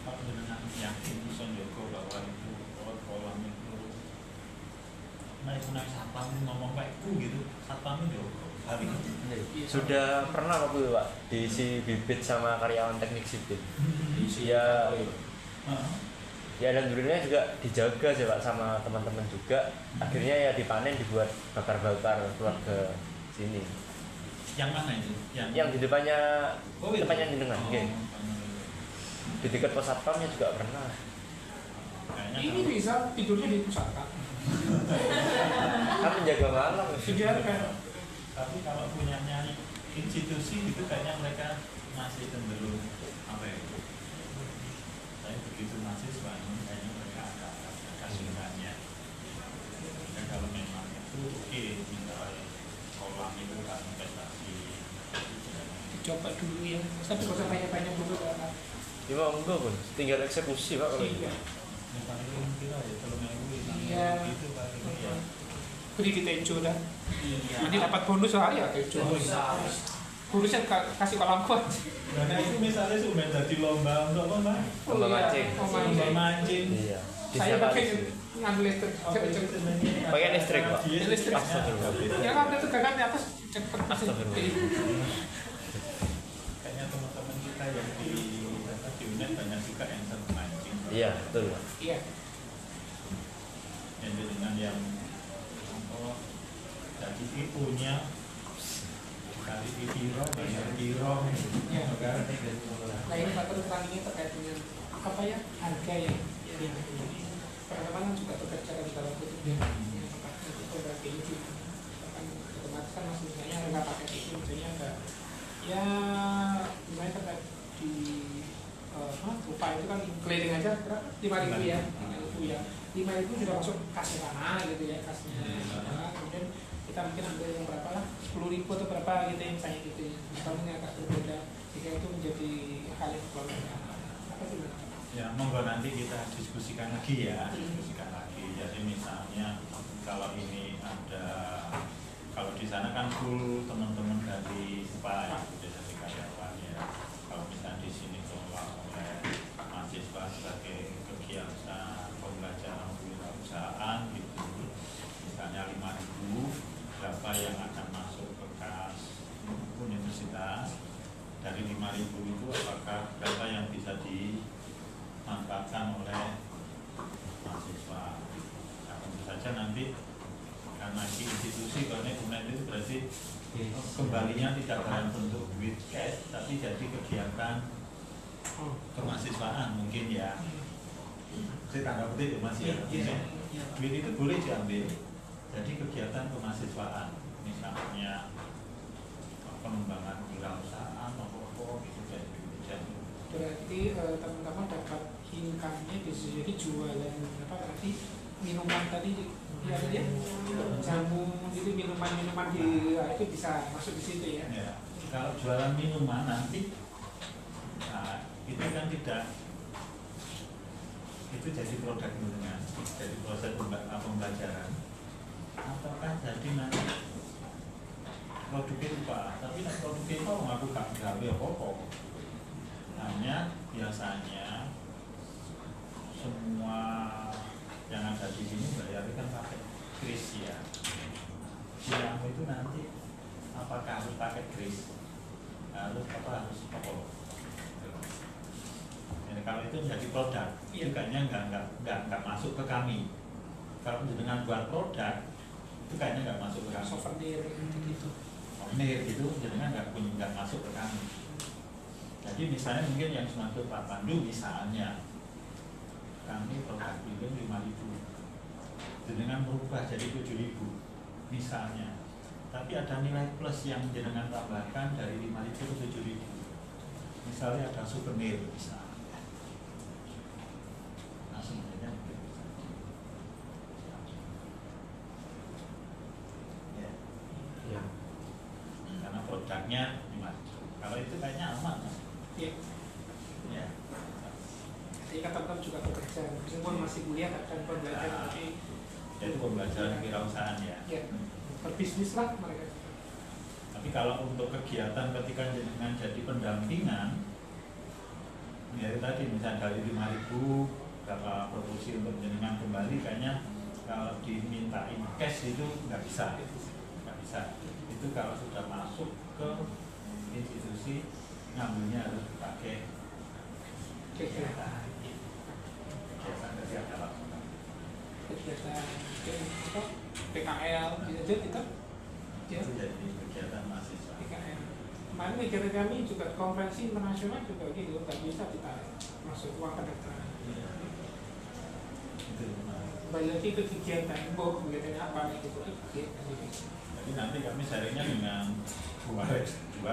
Kalau dengan yakin iso njogo bahwa itu kolam itu naik satpam ngomong kayak gitu, satpam itu hari ini. Sudah pernah waktu itu Pak diisi bibit sama karyawan teknik sipil. Ya, ya alhamdulillah juga dijaga sih Pak sama teman-teman juga. Akhirnya ya dipanen dibuat bakar-bakar keluar ke sini. Yang mana itu? Yang di depannya depannya jenengan. Oh, Nggih. Di dekat pos satpamnya juga pernah. kayaknya Ini bisa tidurnya di pusaka. Kan menjaga malam. Biarkan. tapi kalau punyanya institusi itu kayaknya mereka masih cenderung apa ya? Saya begitu mahasiswa ini kayaknya mereka agak kesulitannya. Dan kalau memang itu oke, misalnya kolam itu kan investasi. Coba dulu ya. Tapi kalau usah banyak-banyak dulu Pak. Ya mau enggak pun, tinggal eksekusi Pak kalau Iya. Yang paling kira ya kalau mau Iya. itu paling ya. Beri di tejo dah. Iya. Nanti dapat bonus sehari ya tejo. Gurunya kasih kolam kuat. Nah itu misalnya sudah jadi lomba untuk apa Mbak? Lomba mancing. Lomba mancing. Iya. Saya pakai Diskalifikasi. ngambil listrik. Pakai listrik, Pak. Listrik. Astagfirullah. Ya waktu itu gagal di atas cepet. Astagfirullah. Kayaknya teman-teman kita yang di UNED banyak juga yang senang mancing. Iya, betul, Pak. Iya. Yang dengan yang jadi ibunya kali di kiro, banyak kiro. Iya. Nah ini faktor utamanya terkait dengan apa ya, harga ya. Pertama juga bekerja di dalam kutubnya. Itu berarti itu kan otomatis kan masih misalnya harga paket itu misalnya ada ya misalnya terkait di upah itu kan keliling aja berapa? 5.000 ya, 5.000 ya. 5.000 sudah masuk kasnya mana gitu ya, kasnya. Kemudian kita mungkin ambil yang berapa lah, 10.000 atau berapa gitu yang misalnya gitu ya. Misalnya agak berbeda, jika itu menjadi hal yang perlu apa sih? Ya, monggo nanti kita diskusikan lagi ya, diskusikan lagi. Jadi misalnya kalau ini ada, kalau di sana kan full teman-teman dari UPA ya, dari karyawan ya. Kalau misalnya di sini kelola oleh mahasiswa sebagai kegiatan pembelajaran kewirausahaan gitu, misalnya 5.000, berapa yang akan masuk ke kas universitas, dari 5.000 itu apakah berapa yang bisa dimanfaatkan oleh mahasiswa. Nah, tentu saja nanti karena di institusi karena UNED itu berarti kembalinya tidak dalam bentuk duit cash, tapi jadi kegiatan kemahasiswaan mungkin ya. Saya tanda kutip ya Mas ya. Duit itu boleh diambil. Jadi kegiatan kemahasiswaan, misalnya pengembangan kewirausahaan atau gitu jadi. Berarti teman-teman dapat income-nya bisa jadi jualan apa berarti minuman tadi ya dia jamu gitu minuman di itu bisa masuk di situ ya. Ya, kalau jualan minuman nanti nah, itu kan tidak itu jadi produk minuman, jadi proses pembelajaran ataukah jadi nanti produknya apa? Tapi nanti produknya itu aku gak gawe apa-apa. Hanya biasanya semua yang ada di sini bayarnya kan pakai kris ya. Yang itu nanti apakah harus pakai kris? Harus apa? Harus apa? Jadi kalau itu menjadi produk, itu kayaknya nggak masuk ke kami. Kalau dengan buat produk, itu kayaknya nggak masuk ke kami. Souvenir gitu. Souvenir itu jadinya nggak masuk ke kami. Jadi misalnya mungkin yang semakin Pak Pandu misalnya, kami produk bilang 5.000, dengan berubah jadi 7.000 misalnya. Tapi ada nilai plus yang jenengan tambahkan dari 5.000 ke 7.000. Misalnya ada souvenir misalnya. Nah sebenarnya mungkin bisa. Ya. Iya. Karena produknya 5.000. Kalau itu kayaknya aman. Iya. Ya. Jadi kata-kata juga bekerja, meskipun masih kuliah dan pembelajaran tapi Jadi pembelajaran kewirausahaan ya. ya berbisnis lah mereka. Tapi kalau untuk kegiatan ketika dengan jadi pendampingan, ya tadi misalnya dari 5.000 berapa produksi untuk jenengan kembali, kayaknya kalau dimintain cash itu nggak bisa, Itu kalau sudah masuk ke institusi ngambilnya harus dipakai kegiatan kegiatan langsung. Kegiatan PKL gitu kita ya Itu jadi kegiatan mahasiswa. PKL. Kemarin kegiatan kami juga konferensi internasional juga gitu, nggak bisa kita masuk uang pendaftaran. Itu Kembali lagi ke kegiatan, kegiatan apa gitu. Jadi nanti kami sharingnya dengan Bu Walek 2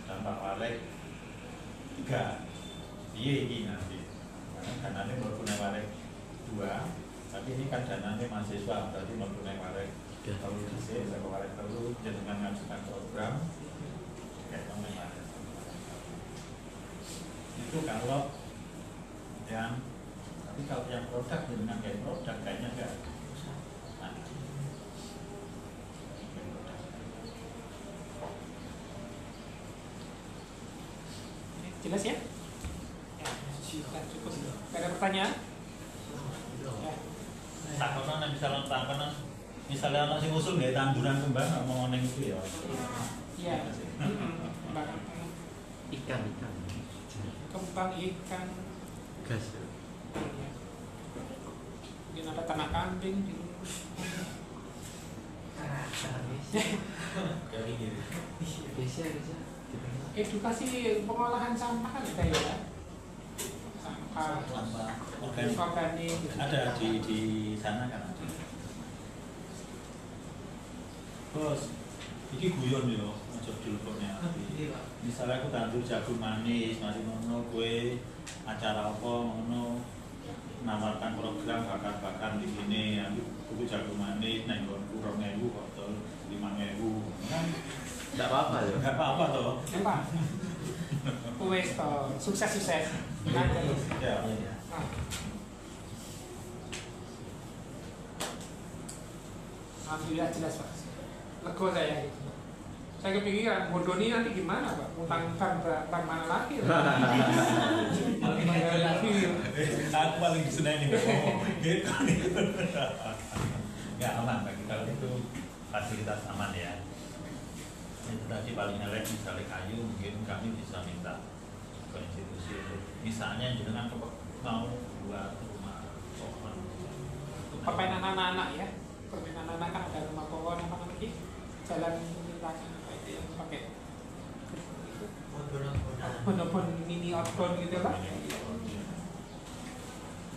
dan Pak Walek 3. Iya ini nanti. Karena dananya mempunyai Walek 2, tapi ini kan dananya mahasiswa, berarti mempunyai Walek. Kalau di sini saya Walek perlu dengan mengajukan program kayak Walek. Itu kalau yang tapi kalau yang produk dengan kayak produk kayaknya enggak. Nah, Jelas ya? Ya, sudah cukup. Gak ada pertanyaan? Ya. Takonan misalnya misalnya anak sing usul nggak tanduran kembang mau neng itu ya. Iya. Ikan. Kembang ikan. Gas. Mungkin ada tanah kambing di Bisa. edukasi pengolahan sampah kan ada ya. Sampah organik gitu. Ada di sana kan ada. Bos, ini guyon yo, ojo diluputnya. Misalnya aku tandur jagung manis, mari ngono kue acara apa ngono nawarkan program bakar-bakar di sini, aku jagung manis, neng gonku 2.000 botol 5.000, kan? Tidak apa-apa ya. Nggak apa-apa toh. Apa? Wes toh, sukses. Nah, terus. Ya. Nah. Alhamdulillah jelas Pak. Lego saya gitu. Saya kepikiran bodoni nanti gimana Pak? Utang bank mana lagi? Aku paling disenangi ngomong gitu. Ya aman bagi kalau itu fasilitas aman ya. Itu tadi paling elek misalnya kayu mungkin kami bisa minta ke institusi misalnya jangan mau buat rumah pohon. Permainan anak-anak ya. Permainan anak kan ada rumah pohon apa namanya? Jalan lintasan apa itu yang pakai bon mini outbound gitu lah.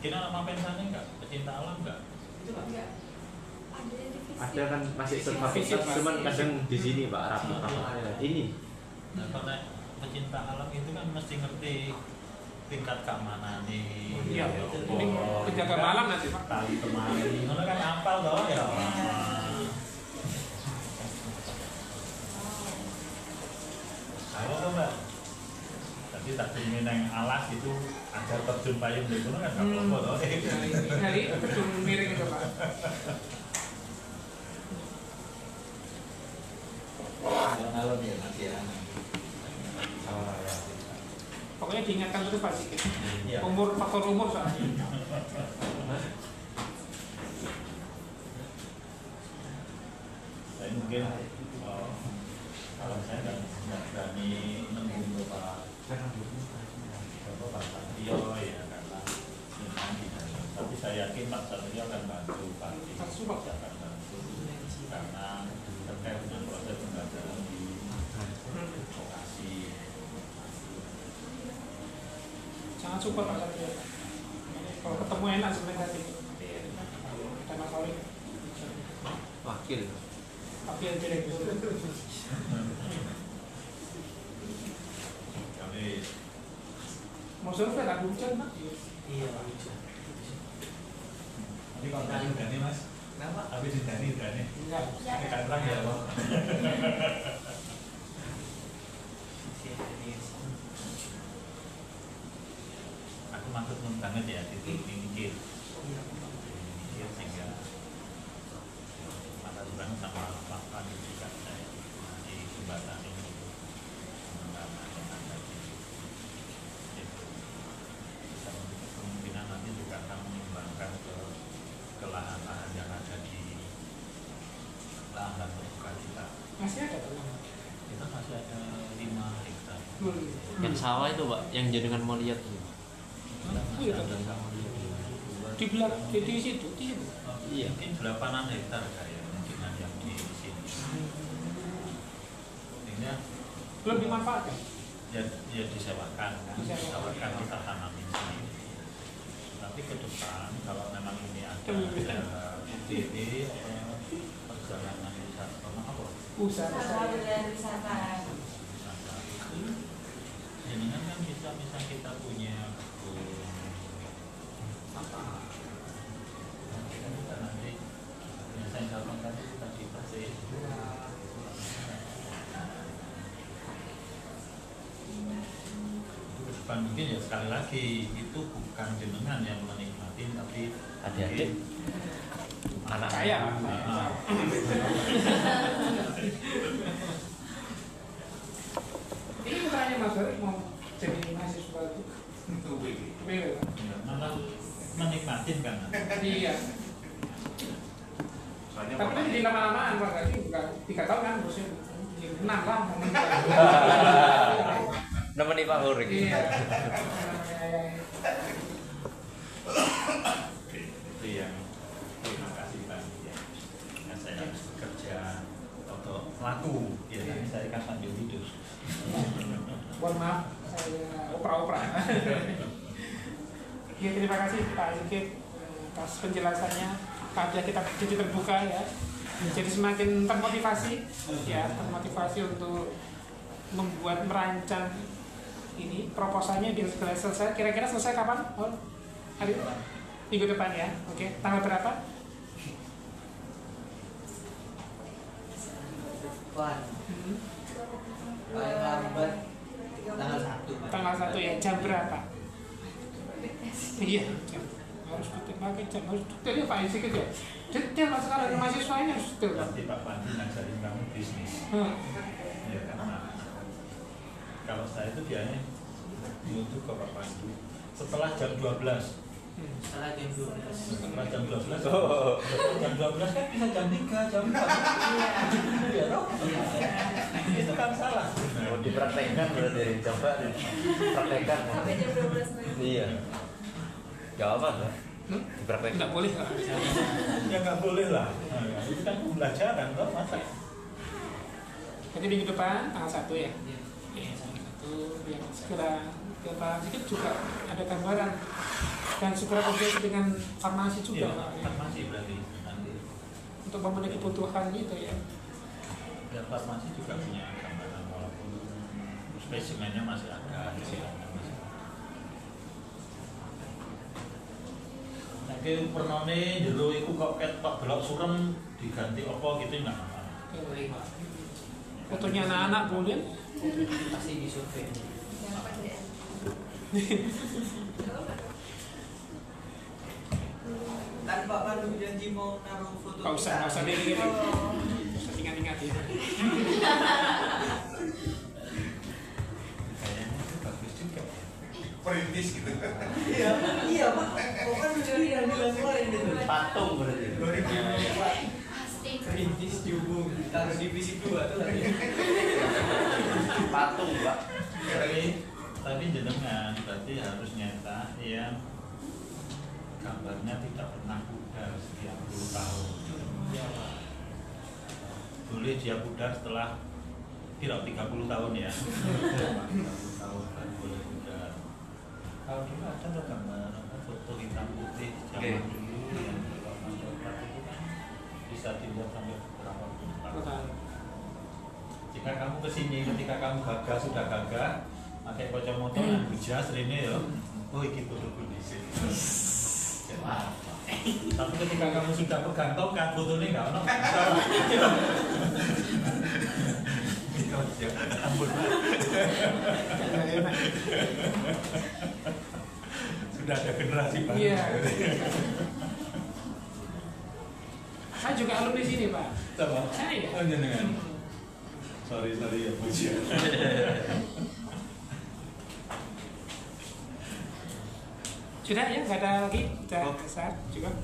Kira nama pensanya enggak? Pecinta alam enggak? Itu Pak. Ada kan masih survival, cuman kadang di sini Pak rapat ini. Nah, kalau pecinta alam itu kan mesti ngerti tingkat keamanan nih. Iya, ini penjaga malam nanti Pak. Kali kemari, mana kan apal toh ya. Ayo tuh Mbak. Tadi tak ingin yang alas itu agar terjun payung di sana kan nggak apa-apa toh. Dari gedung miring itu Pak. Alam ya nanti ya. Pokoknya diingatkan terus Pak Sikit. Iya. Faktor umur soalnya. Saya mungkin kalau saya nggak berani menunggu Pak Satrio ya karena tapi saya yakin Pak Satrio akan bantu Pak akan bantu karena terkait dengan proses pembelajaran di vokasi. Sangat support Pak Satrio. Kalau ketemu enak sebenarnya tadi. Ada Mas Oli. Wakil. Tapi yang direktur. Kami Mau survei tak hujan Pak? Iya Pak. ini kalau tadi berani Mas, Kenapa? habis berani. Enggak. Ini kan terang ya Pak. Aku maksud banget ya mikir sehingga mata Tuhan sama Pak Andi juga saya di jembatan ini kemungkinan nanti juga akan mengembangkan ke lahan-lahan yang ada di lahan terbuka kita. Masih ada Pak? Kita masih ada 5 hektar. Yang sawah itu Pak, yang jenengan mau lihat tuh. Iya, di belakang di situ. Iya. Mungkin 8 hektar kayaknya dengan yang di sini. Ini Belum dimanfaatkan. ya disewakan kan, disewakan kita tanamin sendiri. Tapi ke depan kalau memang ini ada UTD perjalanan wisata apa? Usaha wisata. Ini kan bisa kita punya kebun apa? Nanti yang saya sampaikan itu tadi pasti depan mungkin ya sekali lagi itu bukan jenengan yang menikmati tapi Adik-adik. Anak saya. Ini bukannya Mas Dorik mau jadi mahasiswa itu. Ya, malah menikmatin kan. Iya. Soalnya Tapi kan jadi lama-lamaan Pak Gaji bukan 3 tahun kan bosnya 6 lah. Nemeni Pak Hur iki. Iya. Itu yang terima kasih Pak. Ya. Yang saya harus bekerja atau laku. Ya, nanti saya kan sambil tidur. Mohon maaf, saya opera-opera. Ya, terima kasih Pak Zikir atas penjelasannya. Kajian kita jadi terbuka ya, jadi semakin termotivasi ya, termotivasi untuk membuat merancang ini proposalnya biar segera selesai. Kira-kira selesai kapan? Oh, hari minggu depan ya. Oke, tanggal berapa? Paling lambat tanggal 1. Tanggal 1 ya, jam berapa? Iya, jam. Harus detail pakai jam, harus detail ya Pak Zikir ya. Detail Pak, sekarang mahasiswa ini harus detail Pak. Nanti Pak Panji ngajarin kamu bisnis. Ya karena kalau saya itu biasanya untuk ke Pak Panji setelah jam 12. Setelah jam 12. Setelah jam 12. Jam 12 kan bisa jam 3, jam 4. Iya dong. Itu kan salah. Mau dipraktekkan berarti coba dipraktekkan. Sampai jam 12 lagi. Iya. Gak apa Pak. Dipraktekkan. Nggak boleh nggak? Ya nggak boleh lah. Nah, itu kan pembelajaran toh masa. Jadi minggu depan tanggal 1 ya. Iya, tanggal 1 biar segera biar Pak Zikir juga ada gambaran dan segera koordinasi dengan farmasi juga Iya, Pak, ya. farmasi berarti nanti. Untuk memenuhi kebutuhan itu ya. Ya farmasi juga punya gambaran walaupun spesimennya masih ada hasilnya masih ada. Nek pernone jero iku kok ketok delok surem diganti apa gitu enggak apa-apa. Boleh Pak. Fotonya anak-anak boleh. Pasti disurvei. Jangan pakai. Kan Pak Pandu janji mau naruh foto. Nggak usah diri. Nggak usah ingat-ingat ya. Kayaknya itu bagus juga. perintis gitu. Iya Pak. Kok kan udah yang bilang kemarin gitu. Patung berarti. Pasti. Perintis dihubung taruh divisi 2 tuh lagi. Patung Pak. Tapi jenengan berarti harus nyetak yang gambarnya tidak pernah pudar sekian puluh tahun. Iya Pak. Boleh dia pudar setelah kira 30 tahun ya. 30 tahun kan boleh pudar. Kalau dulu ada loh gambar apa, foto hitam putih zaman dulu yang warna coklat itu kan bisa dilihat sampai berapa puluh tahun. Jika kamu kesini ketika kamu gagah sudah gagah pakai kacamata dan jas rene ya. Oh iki fotoku dhisik. Tapi ketika kamu sudah pegang tongkat fotonya enggak ono. Ampun. Sudah ada generasi baru. Iya. Saya juga alumni sini Pak. Sama. Saya. Oh jenengan. Sorry ya Bu. Sudah ya, nggak ada lagi. Sudah besar juga.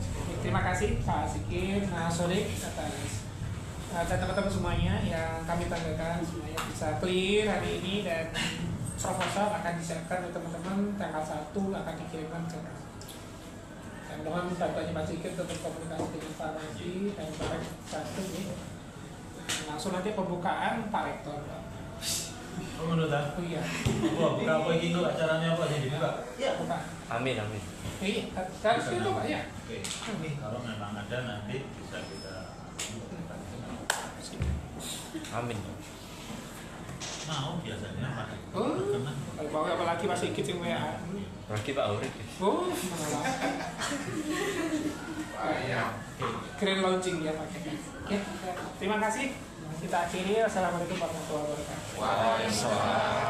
Terima kasih Pak Zikir, Mas Sodik atas dan teman-teman semuanya yang kami banggakan semuanya bisa clear hari ini dan proposal akan disiapkan oleh teman-teman tanggal 1 akan dikirimkan ke kami. Dan mohon bantuannya Pak Zikir untuk berkomunikasi dengan farmasi dan Pak Satu ini. Langsung nanti pembukaan Pak Rektor. Oh menurut Oh iya. Wah, buka apa ini kok acaranya apa sih dibuka? Iya, bukan. Amin amin. Iya, harus itu Pak ya. Oke. Kalau memang ada nanti bisa kita Amin. mau biasanya Pak. Oh, Karena kalau bawa apalagi Pak Sigit yang WA. Lagi Pak Urik. Oh, malah. Grand launching ya Pak. Ya, terima kasih. Kita akhiri. Assalamualaikum warahmatullahi wabarakatuh. Waalaikumsalam.